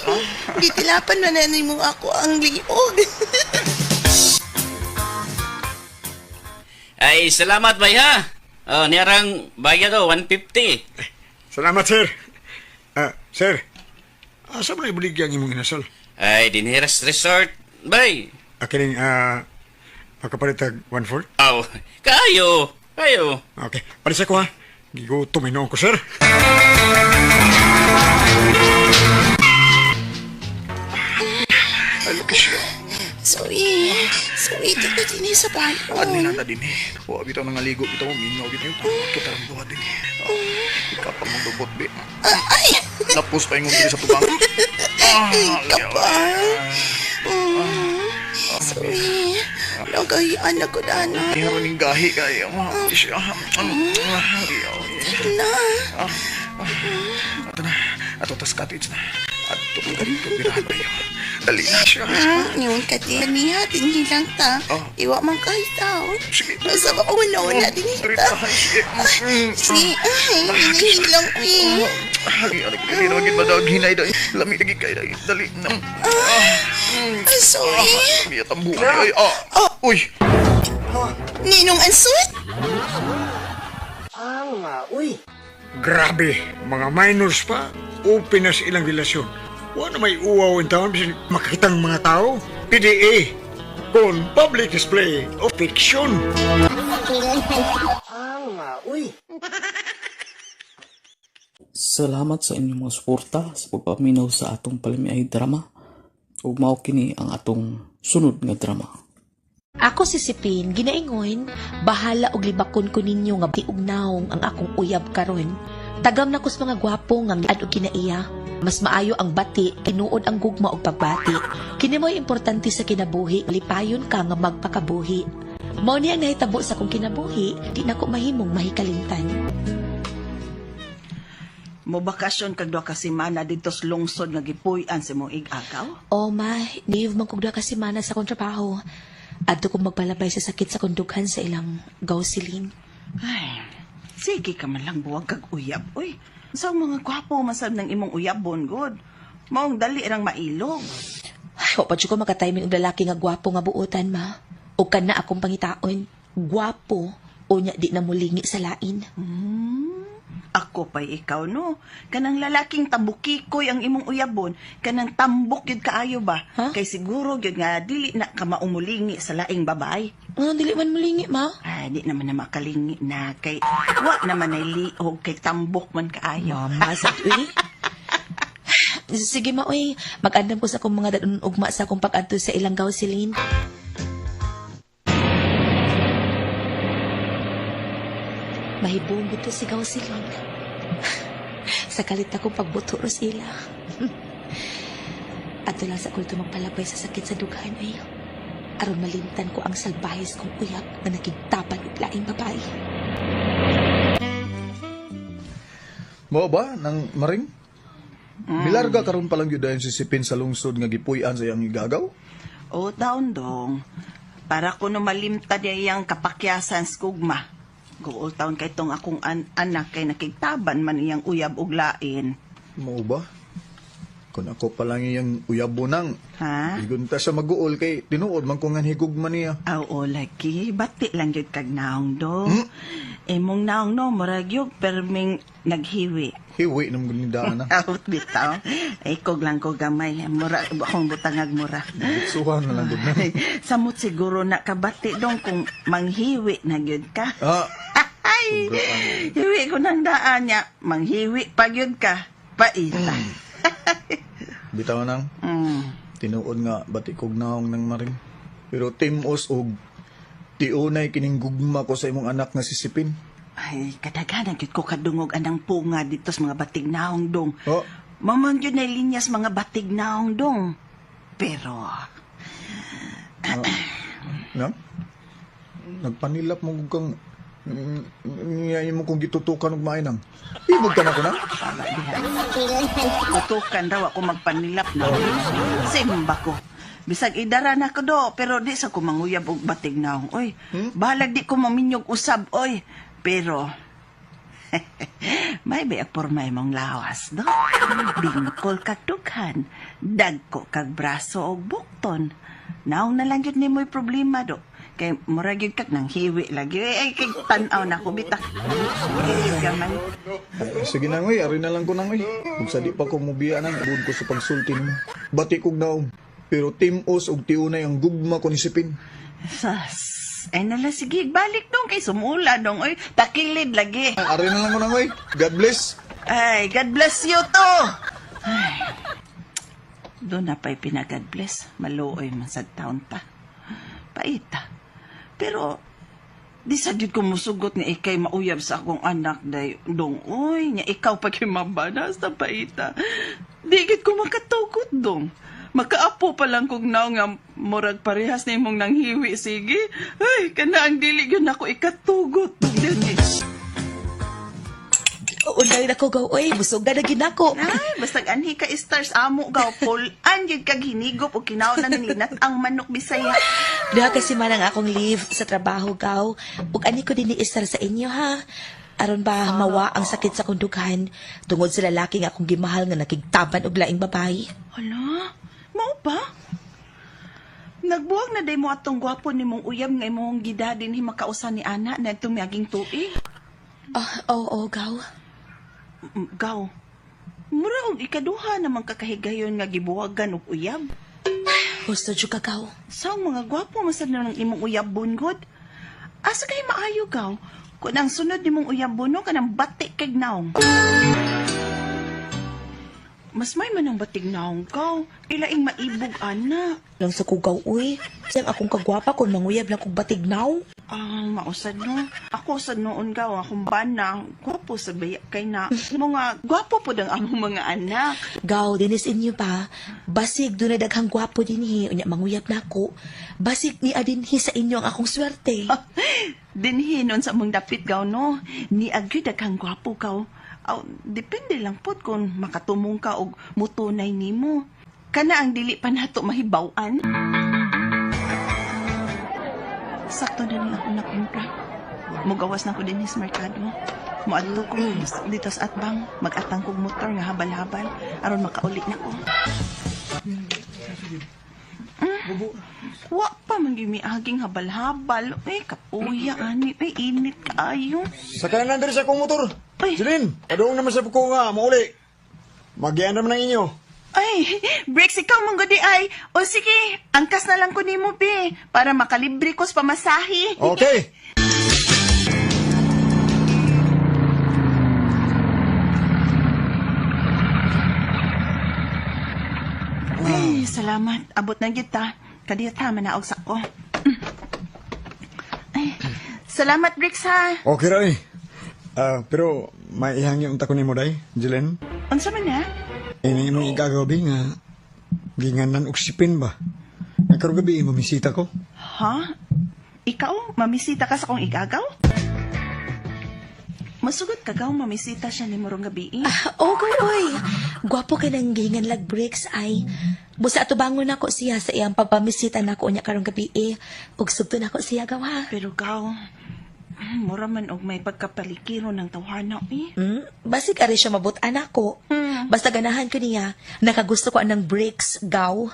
Gitilapan mananay mo ako ang liog. Ay, salamat bay ha. Niyarang bayad 150. Salamat, sir. Sir, asa mo na ibaligyan imong inasal? Ay, dinhiras resort bay. Akining, makapalitag 1/4? Kayo. Okay, palis ako ha. Gigutom inoon ko, sir. Alok siya. Sweet, ito din sa bayo. Nila na din eh. Huwag bitaw nang aligo. Bitaw mo, minaw bitaw. Kita lang buha din eh. Ikapang mong lubot, be. Lapos pa yung sa tubang. Sweet, nagayaan ako na. Meron yung gahi kaya. Ato na. Ato tas cottage na. Ato ka rin pabirahan na yun. Dali na siya. Yung katiyan niya, hindi lang ta. Iwa man kahit tao. Sige. Nasa ba ko na din ita. Sige, hindi lang eh. Hindi na maging madawag hinay dahi. Lami lagi kayo dahi. Dali na. Sorry. May tambuhan. Uy. Ninong ansut? Uy. Grabe, mga minors pa. Open na sa ilang relasyon. Wala may uwaw ang taon bisan makakitang mga tao. PDA, con public display of fiction. Salamat sa inyong mga suporta sa pagpaminaw sa atong palimiay drama. Ug mao kini ang atong sunod nga drama. Ako si Sipin, ginaingon, bahala og libakon ko ninyo nga tiugnaong ang akong uyab karon. Tagam na ko sa mga gwapo nga ad og kinaiya. Mas maayo ang bati, kinuod ang gugma og pagbati. Kini mo'y importante sa kinabuhi, lipayon ka nga magpakabuhi. Mao ni ang nahitabo sa akong kinabuhi, di na ko mahimong mahikalimtan. Mo bakasyon kag duha ka semana dito sa lungsod nga gipuy-an sa mong ig-agaw? Ma, leave man kog duha ka semana sa akong trabaho. Adto kong magpalabay sa sakit sa kondughan sa ilang gausilin. Ay, sige ka man lang buwag kag uyab, uy. Sa mga gwapo masab ng imong uyabon, good. Maong dali rang mailog. Ay, wa pa ko makatiming og lalaki nga gwapo nga buotan, ma. O kana akong pangitaon, gwapo, o nya di na mulingi sa lain. Ako pa'y ikaw, no? Kanang lalaking tambukikoy ang imong uyabon, kanang tambok yun kaayo ba? Kay siguro yun nga, dili na ka maumulingi sa laing babay. Dili man mulingi, ma? Ay, di naman na makalingi na. Kay, wa naman ay liog, kay tambok man kaayo. Mama, sa tuwi? Sige, ma, uy. Mag-andam ko sa akong mga dadun ugma sa akong pag-adto sa ilang gausilin. Mahibong buto si Gausilin. Sa kalit akong pagbuto sila. Ato lang sa kulto magpalabay sa sakit sa dughan ay. Aron malimtan ko ang salbahis kong uyab na nakigtapan at laing babae. Mo ba nang maring? Bilarga karon pa lang yun si Sipin sa lungsod nga gipuy-an sa iyang igagaw? O, taon dong. Para ko no malimtan niya yung kapakyasan sa kugma. Gool taon kay tong akong anak kay nakigtaban man iyang uyab og lain. Mo ba? Kung ako pa lang iyang uyabo nang. Ha? Igunta sa mag-uol kay tinuod man ko nga higugman niya. Oo, lagi. Bati lang yun kag naong do. Mong naong no, murag yun, perming naghiwi. Hiwi nam gunidaan na. Out bitaw. Kog lang ko gamay. Mura, akong butangag mura. Suhan na lang gud na. Samot siguro na kabati dong kung manghiwi na gyud ka. Ay, Hiwi ko ng daan niya. Manghiwi pag yun ka. Paita. Bitaw nang. Tinuod nga bati kog naong nang maring. Pero timos og tiunay kining gugma ko sa imong anak nga si Sipin. Ay, kadaghanan gyud ko kadungog anang punga dito sa mga batig naong dong. Oh. Mamang yun na linyas mga batig naong dong. Pero... Na? Nagpanilap mo kung ngayon mo kung gitutukan og mainang. Ibog ka na ko na? Tutukan daw ako magpanilap na. Simba ko. Bisag idara na ko do, pero di sa ko manguyab og batig naong. Oy, balag di ko maminyog usab, oy. Pero, may biyak por may mong lawas, do. Bingkol kag dughan, dagko kag braso og bukton. Naong na lang yun ni mo'y problema, do. Kay murag yun kag nang hiwi lagi. Ay, kay tanaw na ko, bita. Sige na ngoy, ari na lang ko na ngoy. Kung sa di pa ko mubiya nang abud ko sa pagsulti mo. Bati kog naong. Pero timos og tiunay ang gugma ko ni Sipin. Sas. Ay nala, sige, balik dong kay sumula dong. Oy, takilid lagi. Ari na lang ko na ngoy. God bless. Ay, God bless you to. Ay. Doon na pa'y pinag-God bless. Maluoy man sa taon ta. Paita. Pero, di sa jud ko musugot nga ikay mauyab sa akong anak day dong. Uy, nga ikaw pa kay mabana sa paita. Digit ko makatugot dong. Makaapo pa lang kung naw nga murag parehas na imong nanghiwi. Sige. Ay, kana ang dili yun ako ikatugot. Unay na ko gaw, oy, busog na naging ako. Ay, basta anhi ka stars amo gaw, Paul. Anjid kag hinigop o kinaon na nilinat ang manok Bisaya. Duha kasi man ang akong leave sa trabaho gaw. Ug ani ko din i-star sa inyo ha. Aron ba mawa ang sakit sa kundugan tungod sa lalaki nga akong gimahal nga nakigtaban og laing babae. Hala, mao ba? Nagbuwag na day mo atong gwapo ni mong uyab nga imong gidadin hi makausa ni ana na tumiyaging tuig. Oo, gaw. Gaw. Mura og ikaduha namang kakahigayon nga gibuwagan og uyab. Gusto jud ka gaw. Sa mga gwapo masad na ng imong uyab bungod. Asa kay maayo gaw? Kung ang sunod nimong uyab buno kanang batik kag naong. Mas may man ang batig naong gaw. Ilaing maibog ana. Lang sa kugaw uy. Siyang akong kagwapa kung manguyab lang kong batignaw. Mausad no. Ako sa noon gaw, akong bana. Gwapo sa baya kay na. Mga gwapo po dang among mga anak. Gaw, dinis inyo pa. Basig doon na daghang gwapo dinhi. Unya manguyab na ako. Basig ni adinhi sa inyo ang akong swerte. Dinhi nun sa mong dapit gaw no. Ni agyo daghang gwapo gaw. Depende lang po kung makatumong ka o mutunay nimo. Kana ang dili pa nato mahibaw-an. Sakto na lang ako nakumpra. Mugawas na ko din sa merkado. Muadto ko dito sa atbang. Mag-atang kong motor nga habal-habal. Aron makauli na ko. Wa pa man gimiaging habal-habal. Kapuya ani. Init kaayo. Sakayan na diri sa akong motor. Jilin, padung naman sa ko nga, mauli. Magian naman ng inyo. Ay, breaks ikaw mong gudi ay. O sige, angkas na lang ko ni mo, be. Para makalibre ko sa pamasahe. Okay. Ay, salamat. Abot na kita. Kadiyat ha, manaog sa ko. Ay, salamat, Bricks ha. Okay, Ray. Pero may ihang yung tako ni mo, day, Jilin. Unsa man na? Ini imong igagabi nga ginganan og sipin ba? Nagkaroon gabi mamisita ko. Ha? Ikaw? Mamisita ka sa kong igagaw? Masugot ka gaw, mamisita siya ni morong gabi. Oo, oy. Gwapo ka nang gingan lag breaks ay. Busa atubangon ako siya sa iyang pagpamisita na ko niya karong gabi. Ug sugto na ako siya gaw ha. Pero gaw, mura man og may pagkapalikiro ng tawhana Basig ari siya mabutan ako. Basta ganahan ko niya, nakagusto ko anang breaks, gaw.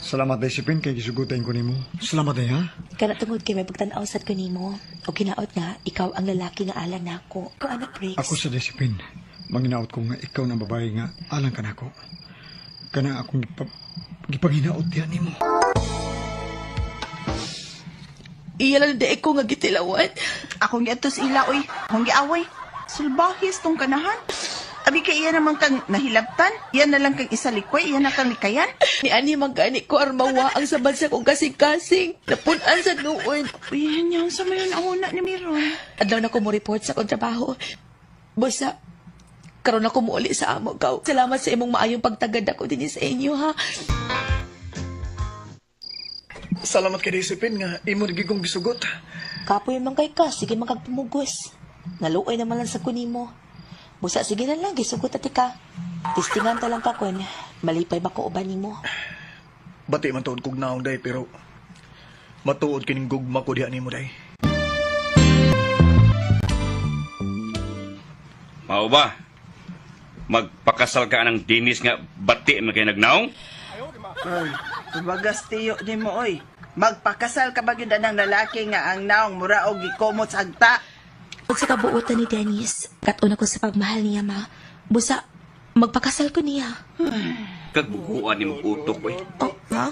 Salamat day sipin kay gisugutan ko nimo. Salamat day ha. Kana tungod kay may pagtan-aw sad ko nimo. O kinaot nga, ikaw ang lalaki nga alang nako. Ko ano breaks? Ako sa day sipin. Manginaot ko nga ikaw na babae nga alang ka nako. Kana akong gipanginaot diyan nimo. iya lang daig ko nga gitilawan. Akong giatos ila, oy. Akong giaway. Sulbahis tong kanahan. Abi kay iya naman kang nahilabtan. Yan na lang kang isalikoy. Yan na kang likayan. Ni ani magani ko armawa ang sabad sa kong kasing-kasing. Napunan sa noon. Uy, yan sa mayon ang una ni Miron. Adlaw na ko mo report sa kontrabaho. Bosa, karon ako mo uli sa amo gaw. Salamat sa imong maayong pagtagad ako din sa inyo, ha? Salamat kay Disipin nga imo gigong gisugot. Kapoy man kay ka, sige magpumugos. Naluoy naman lang sa kunimo. Busa, sige na lang, gisugot ati ka. Tistingan ta lang ka kun, malipay ba ko uban nimo? Bati man tuod kog naong day pero matuod kining gugma ko diha nimo day. Mao ba? Magpakasal ka ng dinis nga bati man kay nagnaong? Oy, bagas tiyo ni mo, oy. Magpakasal ka ba yun ng lalaki nga ang naong mura o gikomot sa agta? Pag sa kabuotan ni Dennis, katuna ko sa pagmahal niya, ma. Busa, magpakasal ko niya. Kagbuhuan ni mong utok, eh.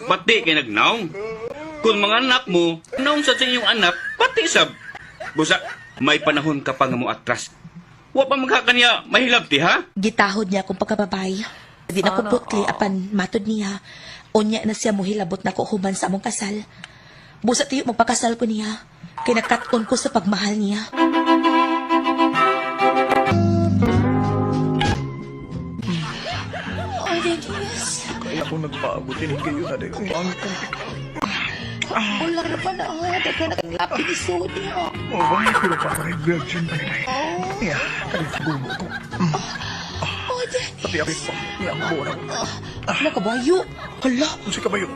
Bati kay nagnaong. Kung mga anak mo, naong sa inyong anak, bati sab. Busa, may panahon ka pa nga mo atras. Wa pa magkakanya mahilabti, ha? Gitahod niya akong pagkababay. Di na ko putli apan matod niya. Unya na siya muhilabot na ko human sa among kasal. Busa tiyo magpakasal ko niya. Kinakaton ko sa pagmahal niya. Oh, Dennis. Kaya kung nagpaabutin kayo na day. Wala na pa na. Daga na kang lapin ni Sodi. Oh, pero pa-virgin pa rin. Yeah, kalit sa gumo ko. Oh, Dennis. Pati apit pa. Yeah, mura ko. Nakabayo. Hala. Kung si kabayo.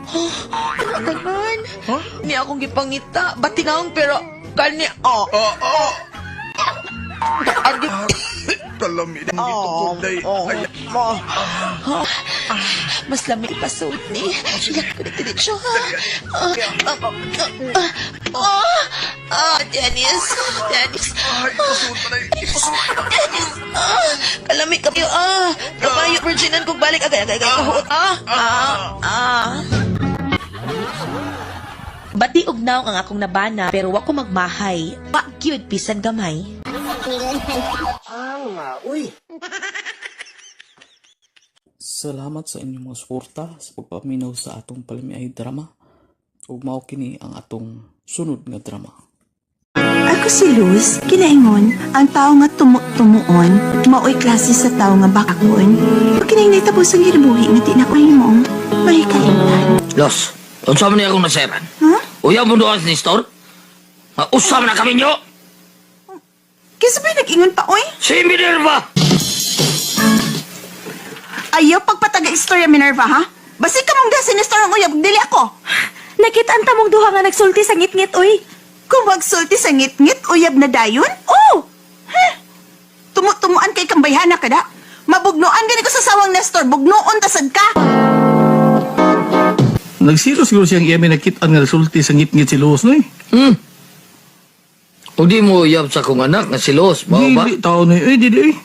Ganun. Ni akong gipangita. Batinaong pero kani. Talami din itong day. Mas lami ipasuot ni. Iyak ko dito dito siya. Dennis. Dennis. Dennis. Kalami kayo. Kabayo, virginan kong balik. Agay. Kahut. Bati ugnaw ang akong nabana pero wa ko magmahay. Wa gyud bisan gamay. Salamat sa inyong mga suporta sa pagpaminaw sa atong palimiay drama. Ug mao kini ang atong sunod nga drama. Ako si Luz, kinaingon, ang tao nga tumuon, maoy klase sa tao nga bakakon. Pag kinaing natapos ang ginabuhi nga di na ko himong, mahikalimtan. Los, unsa man niya akong naseran? Ha? Uya mo doon ni store? Usam na kami nyo! Kisa ba nag-ingon pa, oy? Si Minerva! Ayaw pagpataga-istorya, Minerva, ha? Basi ka mong gasin ni store ang uyab, dili ako. Nakita ang tamong duha nga nagsulti sa ngit-ngit, oy. Kung magsulti sa ngit-ngit, uyab na dayon? Oo! Tumuan kay kang bayhana ka da. Mabugnoan gani ko sa sawang Nestor, bugnoon tasad ka. Nagsiro siguro siyang iya may nakitaan nga resulti sa ngit-ngit si Los, no eh. O di mo uyab sa kong anak na si Los, bao ba? Dili, tao na eh, dili eh.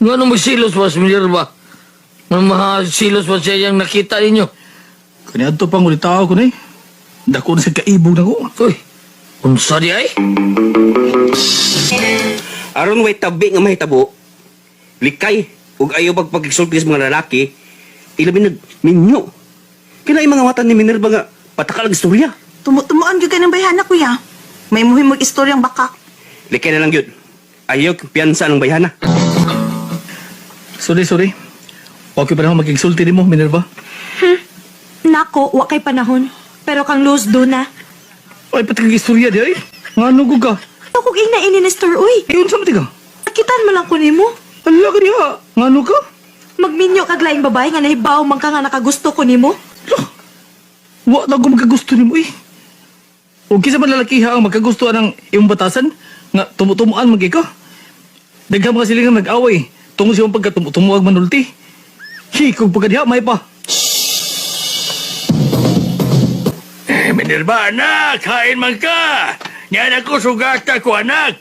Nga nung may silos was Minerva? Nga mga silos was siya yung nakita ninyo? Kaniadto pang ulit tao ko na eh. Dako na sa kaibog na ko. Uy, unsa di ay? Aron way tabi nga mahitabo, likay, ug ayaw pagpagigsulti sa mga lalaki, ilabi minyo. Kaya mga mata ni Minerva nga patakalag istorya. Tumuan gyud ka ng bayhana, kuya. May muhimog istoryang bakak. Likay na lang yun. Ayaw piyansa ng bayhana. Sorry. Okay pa naman magigsulti ni mo, Minerva. Nako, wa kay panahon. Pero kang Luz do na. Ay, pati kang istorya di ay. Nga nugog ka. Ako ina ini Nestor, uy. Ayun, saan ka? Nakitaan mo lang ko nimo. Ala ka niya. Nga no ka? Magminyo kag laing babae nga nahibaw man ka nga nakagusto ko nimo. Wa na ko magkagusto ni mo eh. O kisa man lalakiha ang magkagustuhan ng iyong batasan nga tumutumuan magi ka. Daghang mga silingan nag-away tungod sa iyong pagkatumuag manulti. Kung pagkadiha, may pa. Minerva, anak! Kain man ka! Yan ako sugata ko, anak!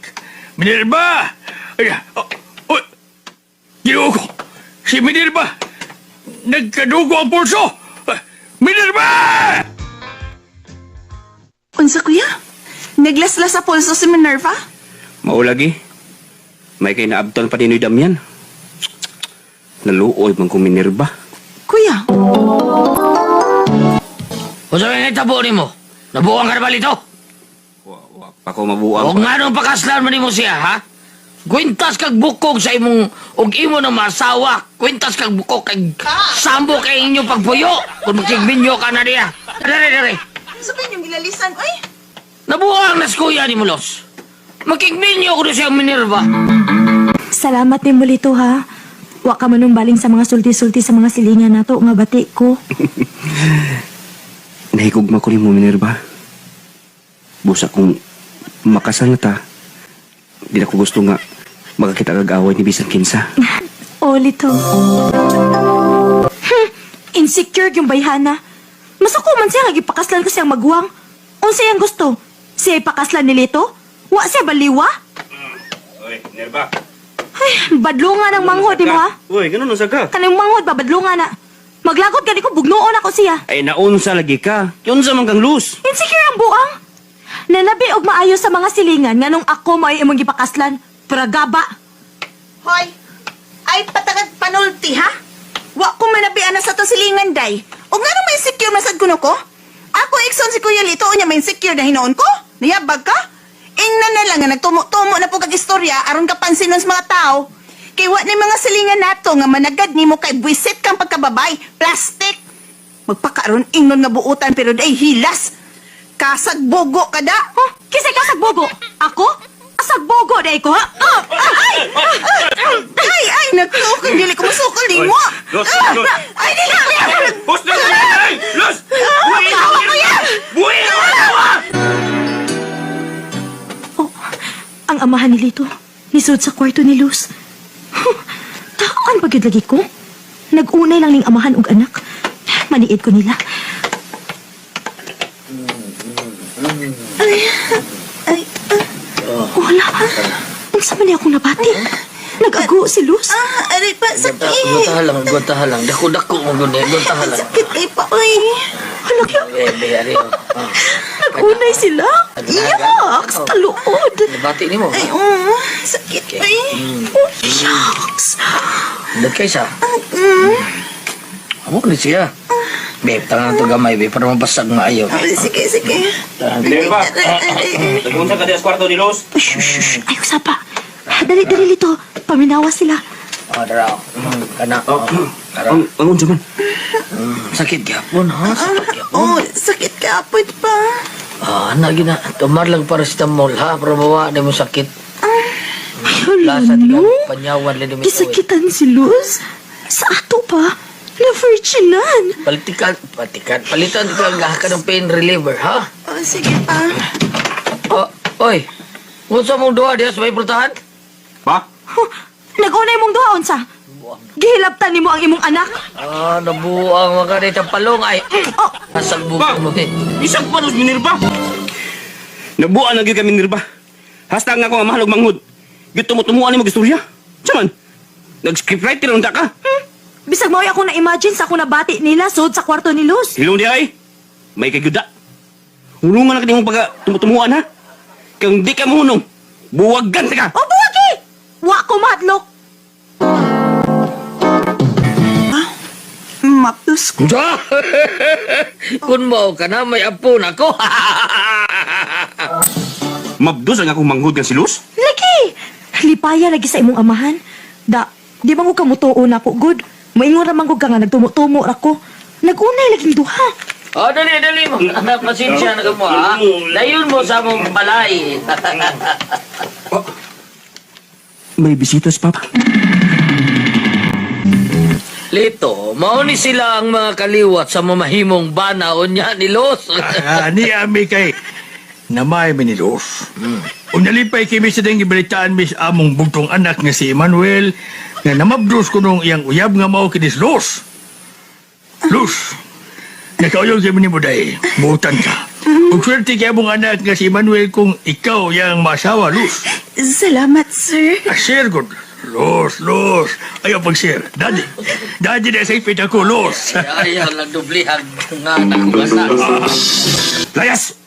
Minerva! Ginoo ko! Si Minerva! Nagkadugo ang pulso! Minerva! Unsa, kuya? Naglaslas sa pulso si Minerva? Maulagi. May kay naabtan pa ninoy Damian. Naluoy man kong Minerva. Kuya. Kung saan nga itabo ni mo? Nabuang ka na ba lito? Ako mabuang. O nga nung pakaslan mo ni mo siya, ha? Kwintas kag bukog sa imong og imo na masawa. Kwintas kag bukog kag sambo kay inyo pagpuyo. Kung magkigminyo ka na diya. Dali. Sabihin yung gilalisan, oy. Nabuang nas kuya ni mo, Los. Magkigminyo ko na siya Minerva. Salamat ni Mulito ha. Wa ka manong baling sa mga sulti-sulti sa mga silingan nato nga bati ko. Nahigugma ko ni mo, Minerva. Busa kung makasal na ta, di na ko gusto nga magkakita kag-away ni bisan kinsa. O, Lito. Insecure yung bayhana. Masuko man siya nagipakaslan ko siyang maguwang. Unsa siyang gusto? Siya ipakaslan ni Lito? Wa siya baliwa? Oy, Minerva. Ay, badlungan ang manghod, di ba? Uy, ganun ang saga. Kanang manghod ba, badlungan na. Maglakot gani ko, bugnoon ako siya. Ay, naunsa lagi ka. Yunsa man kang luz. Insecure ang buang. Nanabi og maayo sa mga silingan nga nung ako may imong gipakaslan. Pragaba. Hoy, ay patagad panulti, ha? Wa ko manabian na sa to silingan, day. O nga nang may insecure na sad kuno ko? Ako ikson si Kuya Lito, o niya may insecure na hinoon ko? Niyabag ka? Ingnan na lang nga nagtumo-tumo na po kag istorya aron kapansinon sa mga tao. Kay wa ni mga silingan nato nga managad nimo kay buisit kang pagkababay, plastic. Magpakaroon ingnon nga buutan pero day hilas. Kasagbogo ka da? Oh, kisay kasagbogo? Ako? Kasagbogo day ko, ha? Ay, naku, kung dili ko masukal din mo. Ay, dili ko yan. Bus na lang! Los! Buhay ko yan! Buhay na ako! Oh, ang amahan ni Lito, nisod sa kwarto ni Luz. Takaan pagid lagi ko. Nag-unay lang ning amahan og anak. Maniid ko nila. Wala. Unsa man niya akong nabati? Nag-ago si Luz. Aray pa, sakit. Guntahan lang. Dako-dako mo guni. Guntahan lang. Sakit ay pa, oy. Halak yan. Nag-unay sila. Yucks, taluod. Nabati ni mo. Ay, sakit ay. Yucks. Nagkay siya. Amo ni siya. Babe, tangan to gamay, babe, para mabasag maayo. Sige. Minerva, nag-unsa ka di sa kwarto ni Los? Shh. Ayaw sapa. Dali, Lito. Paminawa sila. Daraw. Kana. Ang unsa man? Sakit gyapon, ha? Sakit ka apod pa. Gina. Tumar lang paracetamol, ha? Para mawa na mo sakit. Lasa, tigang panyawan lang ni Kisakitan si Luz. Sa ato pa. Na-virginan. Palitan ka ka ng pain reliever, ha? Sige pa. Oy, unsa mong duha diya sa may pultahan? Pa? Nag-unay mong duhaon sa. Gihilaptan ni mo ang imong anak. Nabuang mga kanitang palong ay. Asal buko mo eh. Isang panos, Minerva. Nabuan na gyud ka, Minerva. Hasta nga ako nga mahal og manghud. Gyud tumutumuan ni mag-istorya. Saman? Nag-scriptwriter unta ka? Bisag mo ako na-imagine sa ako nabati nila sud sa kwarto ni Luz. Hilong di ay. May kagyuda. Hulungan na ka mong pagka tumutumuan, ha? Kung di ka mahunong, buwagan ka. O, buwagi! Wa ko mahadlok. Mapus ko. Kung mo ka na, may apo na ko. Mabdos ang akong manghud nga si Luz? Lagi! Lipaya lagi sa imong amahan. Di ba ko kamutuon ako, good? Maingon naman ko ka nga nagtumo-tumo ako. Nag-unay laging duha. Dali mo. Pasensya na ka mo, ha? Dayon mo sa mong balay. May bisitas, Papa. Lito, mauni sila ang mga kaliwat sa mamahimong banaon niya ni Los. Ni Ami kay namay mi ni Los. Unalipay kami sa ding ibalitaan mis among bugtong anak nga si Emmanuel nga namabdos ko nung iyang uyab nga mao kinis Los. Los, nakauyog kami ni Buday, buutan ka. Ug swerte kay among anak nga si Emmanuel kung ikaw yang masawa, Los. Salamat, sir. Sir, good. Los. Ayaw pag-sir. Daddy na sa ipit ako, Los. Ayaw lang dublihan nga anak ko anak. Layas!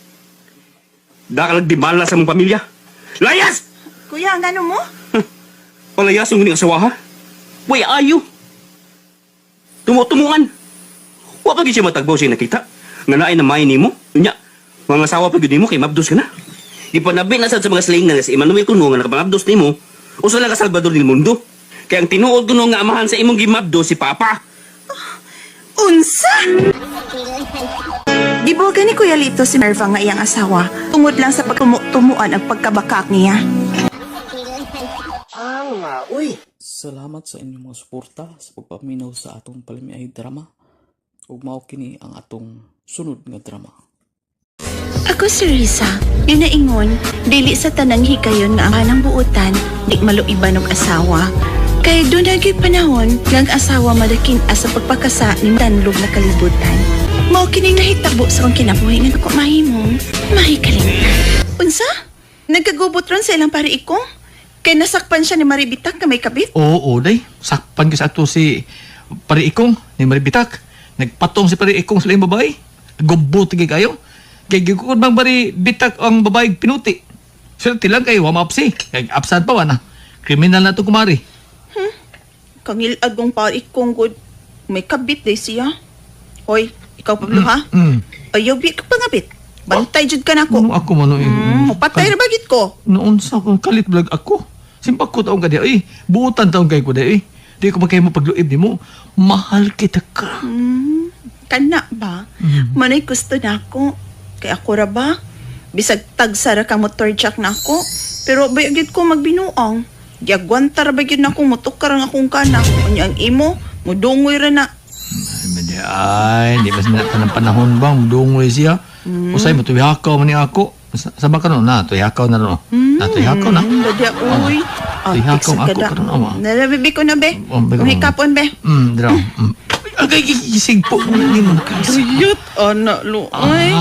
Dakalag di bala sa mong pamilya. Layas! Kuya, ang gano mo? Palayas yung asawa ha? Way ayo. Tumutungan. Wa pa siya matagbaw siya nakita. Nga naay na may nimo. Nya, mga asawa pa gyud nimo kay mabdos ka na. Di pa nabi na sad sa mga slingan si Emmanuel kuno nga nakapangabdos nimo. Usa lang ka Salvador del Mundo. Kaya ang tinuod kuno nga amahan sa imong gimabdos si Papa. Unsa? Gibugan ni Kuya Lito si Merva nga iyang asawa tungod lang sa pagtumuan ang pagkabakak niya. Salamat sa inyong mga suporta sa pagpaminaw sa atong palimiay drama. Ug mao kini ang atong sunod nga drama. Ako si Risa, yung naingon, dili sa tanang hikayon nga ang kanang buutan, di maluiban og asawa. Kay doon naging panahon, ng asawa madakin sa pagpakasa ni tanlog na kalibutan. Mao kining nahitabo sa kong kinabuhi nga ako mahimong mahikalimtan. Unsa? Nagkagubot ron sa ilang pari ikong? Kay nasakpan siya ni Maribitak na may kabit? Oo, day. Sakpan ko sa ato si Pari Ikong ni Maribitak. Nagpatong si Pari Ikong sa ilang babae. Gubot kayo. Kaya gikukod bang Maribitak ang babae pinuti. Swerte lang kayo, wamapsi. Kaya absad pa na. Kriminal na ito kumari. Kangilad kong Pari Ikong good. May kabit day siya. Hoy, ikaw Pablo ha? Ayaw bi ka pangabit. Bantay jud ka na ko. Ano ako mano patay ra bagit ko. Noon sa kalit vlog ako. Simpak ko taong ka di. Ay, buutan taong kayo ko di. Di ko magkayo mo pagluib ni mo. Mahal kita ka. Kana ba? Manay gusto na ako. Kaya ako ra ba? Bisag tagsara ka motor jack na ako. Pero bayagid ko magbinuang. Giagwanta ra bagid na akong motukar ang akong kana. Kanya ang imo, mudungoy ra na. Ay, di ba sinata ng panahon bang dungoy siya? Usay mo, tuyakaw man ni ako. Sama ka nun na, tuyakaw na rin. Tuyakaw na. Dadi uy. Tuyakaw ako ka rin ama. Nalabibi ko na be. Umikapon be. Draw. Agay, gisigpo mo na ni mo nakalisig. Tuyot, anak lo. Ay.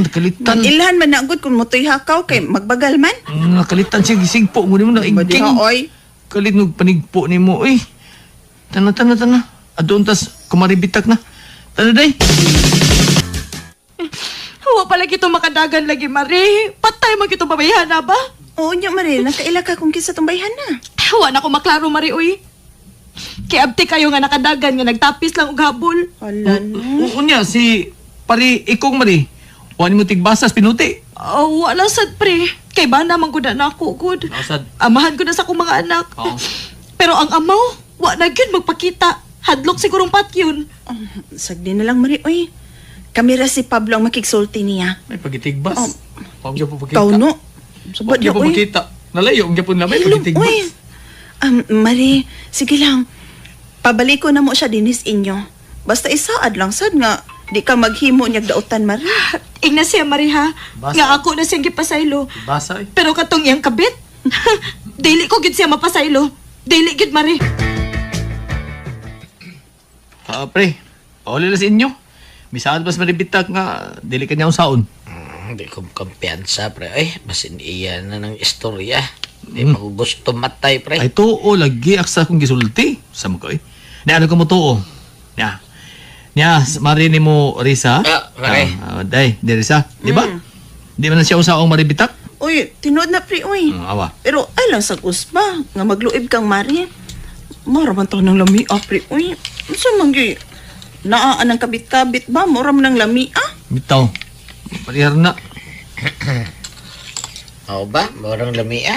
Nakalitan. Ilhan man naagod kung mo tuyakaw kay magbagal man. Nakalitan siya, gisigpo mo ni mo na igking. Kalit nung panigpo ni mo. Uy, tana. Adun tas kumaribitak na. Tana day. Huwag pala kito makadagan lagi, Mari. Patay man kito babayhan na ba? Oo niya, Mari. Nakaila ka kung kisa tumbayhan na. Huwag na ko maklaro, Mari, uy. Kaya abti kayo nga nakadagan nga nagtapis lang og habol. Hala Oo niya, si Pari Ikong Mari. Huwag mo tigbasas, pinuti. Wala sad, pre. Kay ba naman ko na ako, good. Sad. Amahan ko na sa akong mga anak. Pero ang amaw, wag na yun magpakita. Hadlok sigurong pat yun. Sagdi na lang, Mari, uy. Kamera si Pablo ang makigsulti niya. May pagitigbas. Huwag niya po pagkita. Kau no. Huwag niya po pagkita. Nalayo, huwag niya po namin pagitigbas. Mari, sige lang. Pabalik ko na mo siya dinis inyo. Basta isaad lang, sad nga. Di ka maghimo niyag dautan, Mari. Ingna siya, Mari, ha? Nga ako na siyang gipasaylo. Basa eh. Pero katong iyang kabit, dili ko gid siya mapasaylo. Dili gid, Mari. Pre, pauli na sa inyo. Misaan bas maribitak nga, dili ka niya saon. Hindi ko kumpiyansa, pre. Ay, basin iyan na ng istorya. Hindi mo gusto matay, pre. Ay, too, lagi aksa kong gisulti. Sama ko eh. Ano ka mo too? Nya, marini mo, Risa. Pare. Day, di Risa. Di ba? Di man na siya usaong maribitak? Uy, tinood na, pre, uy. Awa. Pero ay lang sa kusba, nga magluib kang, Mari. Maraman to ng lami, pre, uy. Saan manggi? Naaan ng kabit-kabit ba? Moram ng lami, Bitaw. Parihar na. Oo ba? Marang lamia?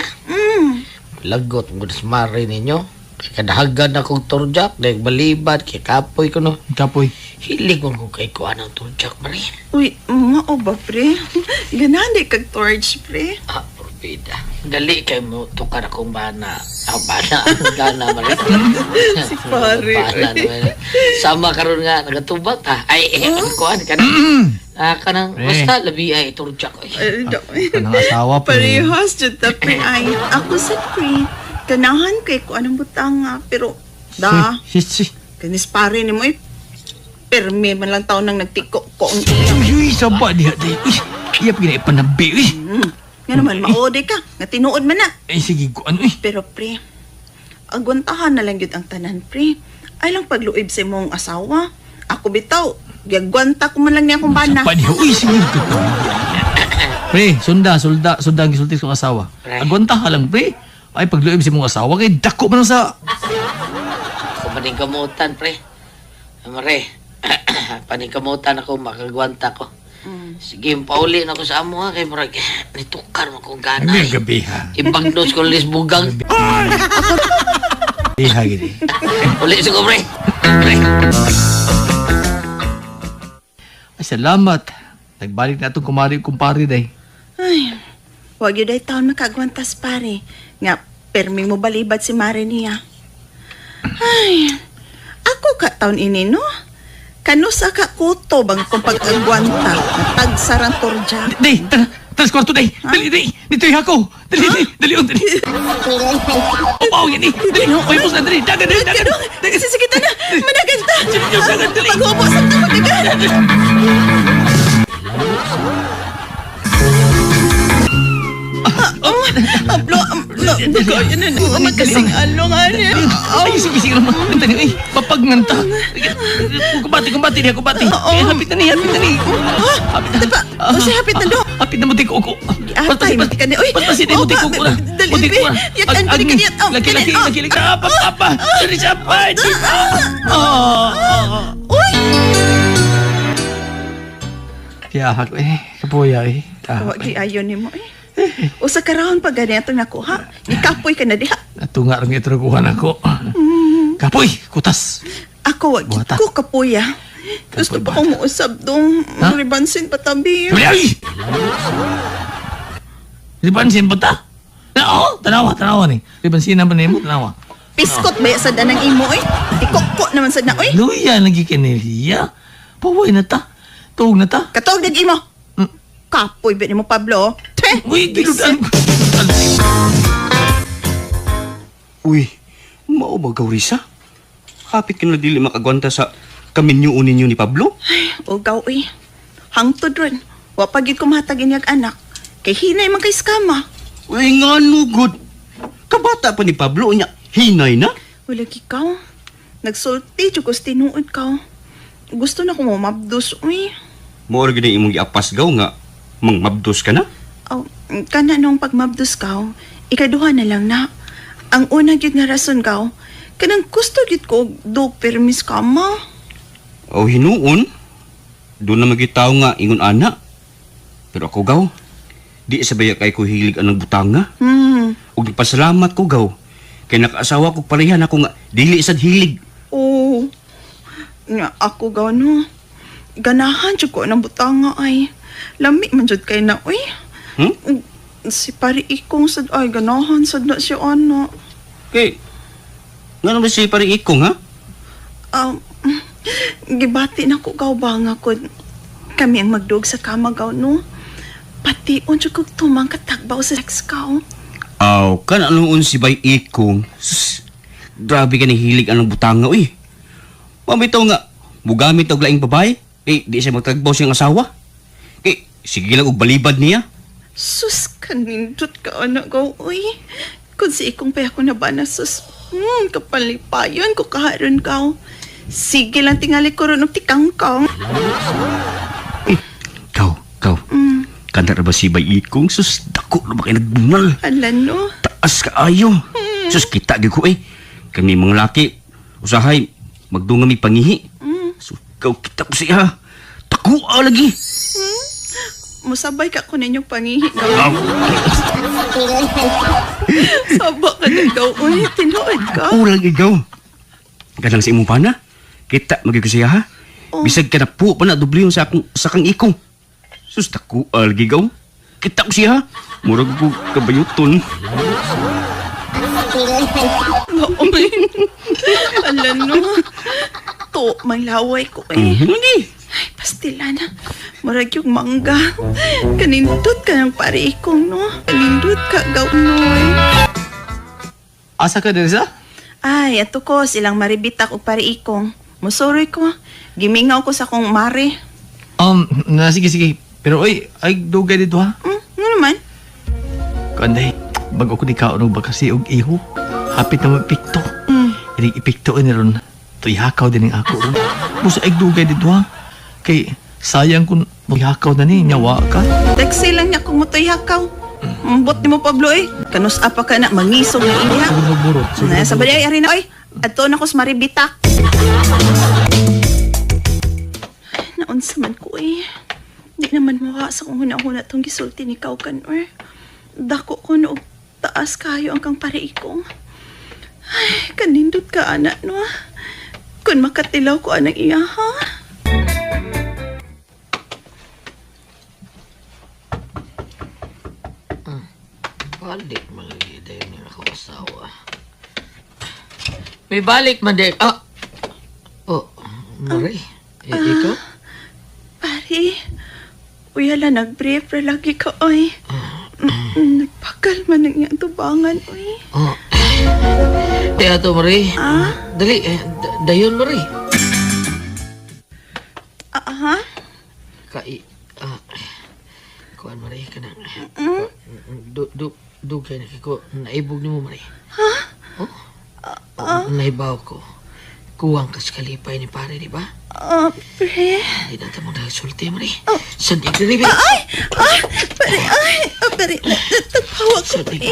Lagot ang gudas mari ninyo. Kadahagan akong turjak. Dahil balibad. Kaya kapoy ko no. Kapoy. Hilig mo kung kay kuha ng turjak, Mari. Uy, mao ba, pre? Ganahan di kag torch, pre. Porbida. Dali kay mo tukar akong bana. Bana. Gana, Mari. Si pare. Bana naman. Sama karon nga. Nagatubak Ay, kuhaan ka na. Kanang basta labi ay turjak. Kanang asawa po. Parehas dyan ta, pre. Ay, ako sa pre. Kanahan kay ko anong butang nga. Pero, kanis pare ni mo eh. Perme man lang taon nang nagtiko ko ang iya. Uy, saba diha. Iya pagina ipanabi. Nga naman, maode ka. Nga tinuod man na. Ay, sige ko ano eh. Pero pre, agwantahan na lang yun ang tanan, pre. Ay lang pagluib sa mong asawa. Ako bitaw, gagwanta ko man lang niya akong bana. Saba diha. Uy, sige ko. Pre, sunda ang gisulti kong asawa. Agwanta ka lang, pre. Ay, pagluib si mong asawa, kay dako man sa... Ako paningkamutan, pre. Amare, paningkamutan ako, makagwanta ko. Sige, pauli na ako sa amo ha, kay marag, nitukar mo kong ganay. Ang gabi ha. Ibang-dos ko lisbugang. Iha, gini. Uli sa ko, pre. Pre. Ay, salamat. Nagbalik na itong kumpari day. Ay, wag yun ay taon makagwantas pare. Nga, perming mo balibad si Mare niya. Ay, ako ka taon ini, no? Kano sa kakuto bang kung pag-agwanta na tagsarang turja? Day, talas kwarto day. Dali, day. Dito yung ako. Dali. Opo, yan eh. Dali, may pus na, dali. Dagan. Sige, na. Managan ta. Dali. Pag-upo sa taon, Ablo, dugo, yun na. Magkasing along, ano. Ay, sige naman. Ay, papagnganta. Kumbati niya. Hapit na niya. Diba? O siya hapit na do. Hapit na mutik ko. Atay, mutik ka niya. Uy, Patasin na mutik ko na. Mutik ko na. Yakan, balik ka niya. Laki. Apa. Dari siapa? Uy! Tiyahak kapuya Wag di ayon ni mo O sa karahon pag ganito na ko ha. Ikapoy ka na diha. Natunga rin ito nakuhan ako. Kapoy, kutas. Ako wag ko kapuya. Gusto pa kong mausap dong ribansin patabi. Ay! Ribansin pa ta? Oo, tanawa ni. Ribansin naman mo, tanawa. Piskot ba sa danang imo Ikokko naman sa na Luya, lagi kiniliya. Paway na ta. Tuog na ta. Katuog na imo. Kapoy ba ni mo, Pablo? Uy, giludan. Uy, mao ba Risa? Hapit ka na dili makagwanta sa kaminyo ninyo ni Pablo? Ay, ugaw hangtod ron. Wapagid ko mahatagin yung anak. Kay hinay man kay skama. Uy, nga no, good. Kabata pa ni Pablo, niya, hinay na? Wala ikaw. Nagsulti, chukos tinuod ka. Gusto na ko mo mabdos, Mo rin imong giapasgaw nga, mang mabdos ka na? Oh, kana nung pagmabdos ka, ikaduha na lang na. Ang unang yun nga rason ka, kanang gusto git ko do permis ka ma. O hinuon, doon na magitaw nga ingon ana. Pero ako gaw, di sabaya kay ko hilig anang butanga. Ug nagpasalamat ko gaw, kay nakaasawa ko parehan ako nga dili sad hilig. Oo. Nga ako gaw no. Ganahan jud ko ng butanga ay. Lami man jud kay na si pari ikong sad ay ganahan sad na siya ana. Kay ngano ba si pari ikong ha? Gibati na ko gaw ba nga ko kami ang magdug sa kama gaw no. Pati unjud kog tumang katagbaw sa sex kaw. Aw, kan anoon si bay ikong. Sus, grabe ka ni hilig anong butanga uy. Mamitaw nga, mugamit og laing babae, di siya magtagbaw siyang asawa. Sige lang og balibad niya. Sus, kanindot ka anak gaw uy. Kung si ikong pa ako na ba na sus, kapalipayon ko kaharon ka. Sige lang tingali ko ron og tikang ka. Kau. Kanda ba si bay ikong? Sus, dako na ba kayo nagbungal? Hala no? Taas ka ayo. Sus, kita di ko kami mga laki, usahay, magdungami pangihi. Sus, kau kita ko siya. Takua lagi. Musabay ka ko ninyong pangihi gaw. Saba ka na gaw. Uy, tinuod ka. Ulang ikaw. Ganang sa imong pana. Kita magigasiya ha. Bisag ka na po pa na dubliyon sa kang ikong. Sus, taku lagi gaw. Kita ko siya ha. Murag ko kabayuton. Uy. Alam no. To, may laway ko Hindi. Ay, pastila na. Murag yung mangga. Kanindot ka ng pari ikong, no? Kanindot ka, gawnoy. Asa ka, Risa? Ay, ato ko, silang maribitak o pari ikong. Musuroy ko. Gimingaw ko sa kong mare. Sige. Pero, ay dugay dito, ha? Ano naman? Kanday, bago ko di kaon ba kasi og iho. Hapit na magpikto. Ining ipikto ni ron. Tuyakaw din ang ako ron. Musa ay dugay dito, ha? Kay sayang kung magyakaw na ni, nyawa ka. Sexy lang niya kung motoy hakaw. Mambot ni mo, Pablo, eh. Kanus apa ka na, mangisog na iya. Na, sa baday, ari na, oy. Ato na ko sa maribitak. Naunsa man ko, eh. Di naman mukha sa kung huna-huna tong gisulti ni Kaukan, or dako ko no, taas kayo ang kang pare ko. Ay, kanindot ka, anak, no? Kung makatilaw ko, anang iya, ha? Balik malagay ni ako asawa. May balik man din. Ah! Oh, Marie. Ikaw? Pare, uyala nag-brief ra lagi ka, oy. Nagpakal man ng iyang tubangan, oy. Oh. Kaya to, Marie. Dali, dayon, Marie. Aha? Kuan, Marie, ka na. Dugay na ko. Naibog ni mo, Marie. Ha? Oh? Naibaw ko. Kuwang kas kalipay ni pare, di ba? Pre. Hindi natin mo nagsulti, Marie. Sandig na rin. Pare, natagpawa ko, pre.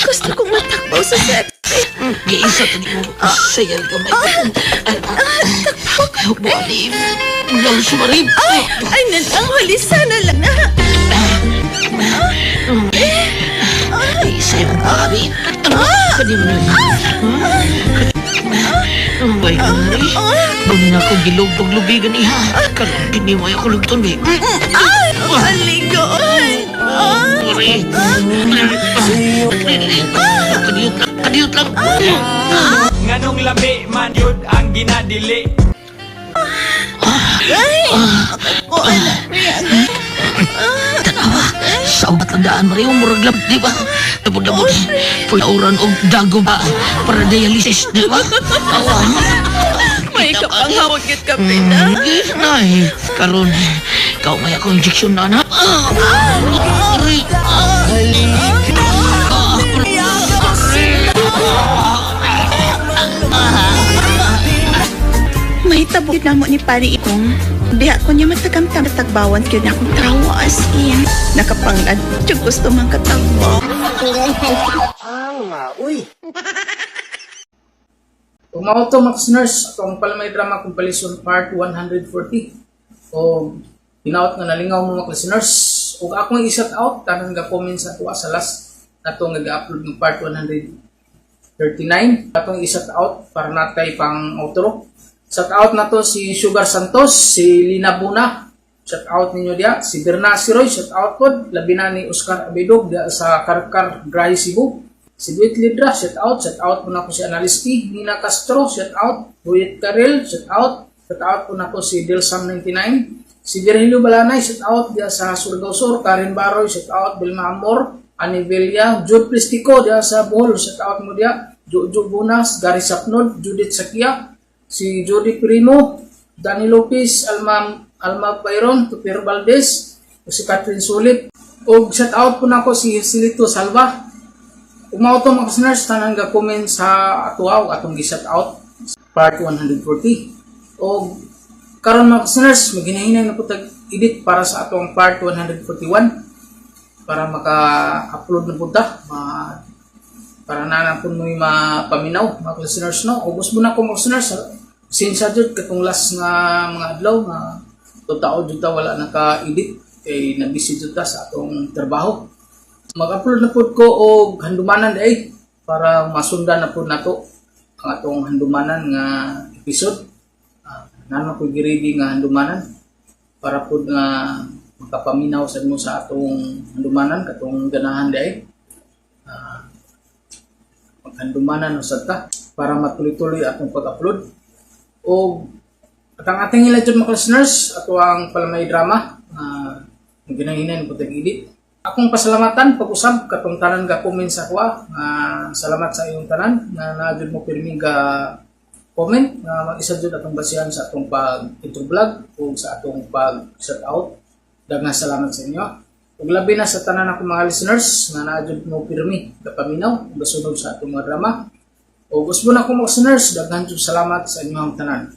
Gusto kong matakbaw sa set. Giisa tani mo. Sayal ka, Marie. Tagpawa ko, pre. Bali, ulang sumarib. Ay, ang halisa na lang na. Isa yung pari. Kadi mo na. Baik ka, Marie. Bumi na akong gilog-lubigan iha. Karong kiniway ako lugton, be. Ay, maligoon. Marie. Kadiyot lang. Nganong labi man yun ang ginadili. Ay, ako anak niya. Tanawa, sa ubat lang daan, Marie, umurag lang, di ba? Labod-labod, pulauran o dago ba para dialysis, di ba? May kapanghawagit ka, Pina. Ay, karon, ikaw may ako injection na, anak. May tabog na mo ni pari ikong. Di ako niya matagamtang tagbawan kayo na akong tawa as in. Nakapangad, tiyo gusto mang katagbo. Uy! Umauto mga listeners, itong Palamay Drama Compilation Part 140. O, pinaut nga nalingaw mo mga listeners. O akong i-shout out, tanang ga-comment sa tuwa sa last na itong nag-upload ng Part 139. Atong i-shout out para natay pang outro. Shout out na to si Sugar Santos, si Lina Buna. Shout out ninyo dia. Si Berna Siroy, shout out po. Labi na ni Oscar Abedog dia sa Karkar Dry Cebu. Si Duit Lidra, shout out. Shout out po na po si Analisti. Nina Castro, shout out. Duit Karel, shout out. Shout out po na po si Delsam 99. Si Virgilio Balanay, shout out dia sa Surigao Sur. Karen Baroy, shout out. Bilma Amor, Anivelia. Jude Plistico dia sa Bohol, shout out mo dia. Jojo Bunas, Gary Sapnod, Judith Sakia. Si Jody Primo, Danny Lopez, Alma Pairon, Tupir Valdez, si Catherine Sulit. O shout out po na ko si Silito Salva. Umauto mga listeners, tanang ga-comment sa atuaw atong gi-shout out part 140. O karon mga listeners, maghinay na po tag-edit para sa atong part 141 para maka-upload na po ta. Para na po mo'y mapaminaw mga listeners, no? O gusto mo na ko mga listeners, sinsa dyan katong last nga mga adlaw na totoo dyan wala naka-edit kay nabisi dyan sa atong trabaho. Mag-upload na po ko o handumanan day para masundan na po na to ang atong handumanan nga episode. Naman po giredy nga handumanan para po nga makapaminaw sa mo sa atong handumanan katong ganahan day. Handumanan usad ta para matuloy-tuloy atong pag-upload. O at ang ating iladyon mga listeners, ato ang Palamay Drama ginahinay po tag-edit. Akong pasalamatan pag-usab katong tanan ga comment sa kuha. Salamat sa iyong tanan na naagid mo pirmi ga comment na mag-isa jud atong basihan sa atong pag-intro vlog o sa atong pag-shout out. Daghang salamat sa inyo. Ug labi na sa tanan ako mga listeners na naadjud mo pirmi kapaminaw gasunod sa atong mga drama. O gusto na ko mga listeners, daghan jud salamat sa inyong tanan.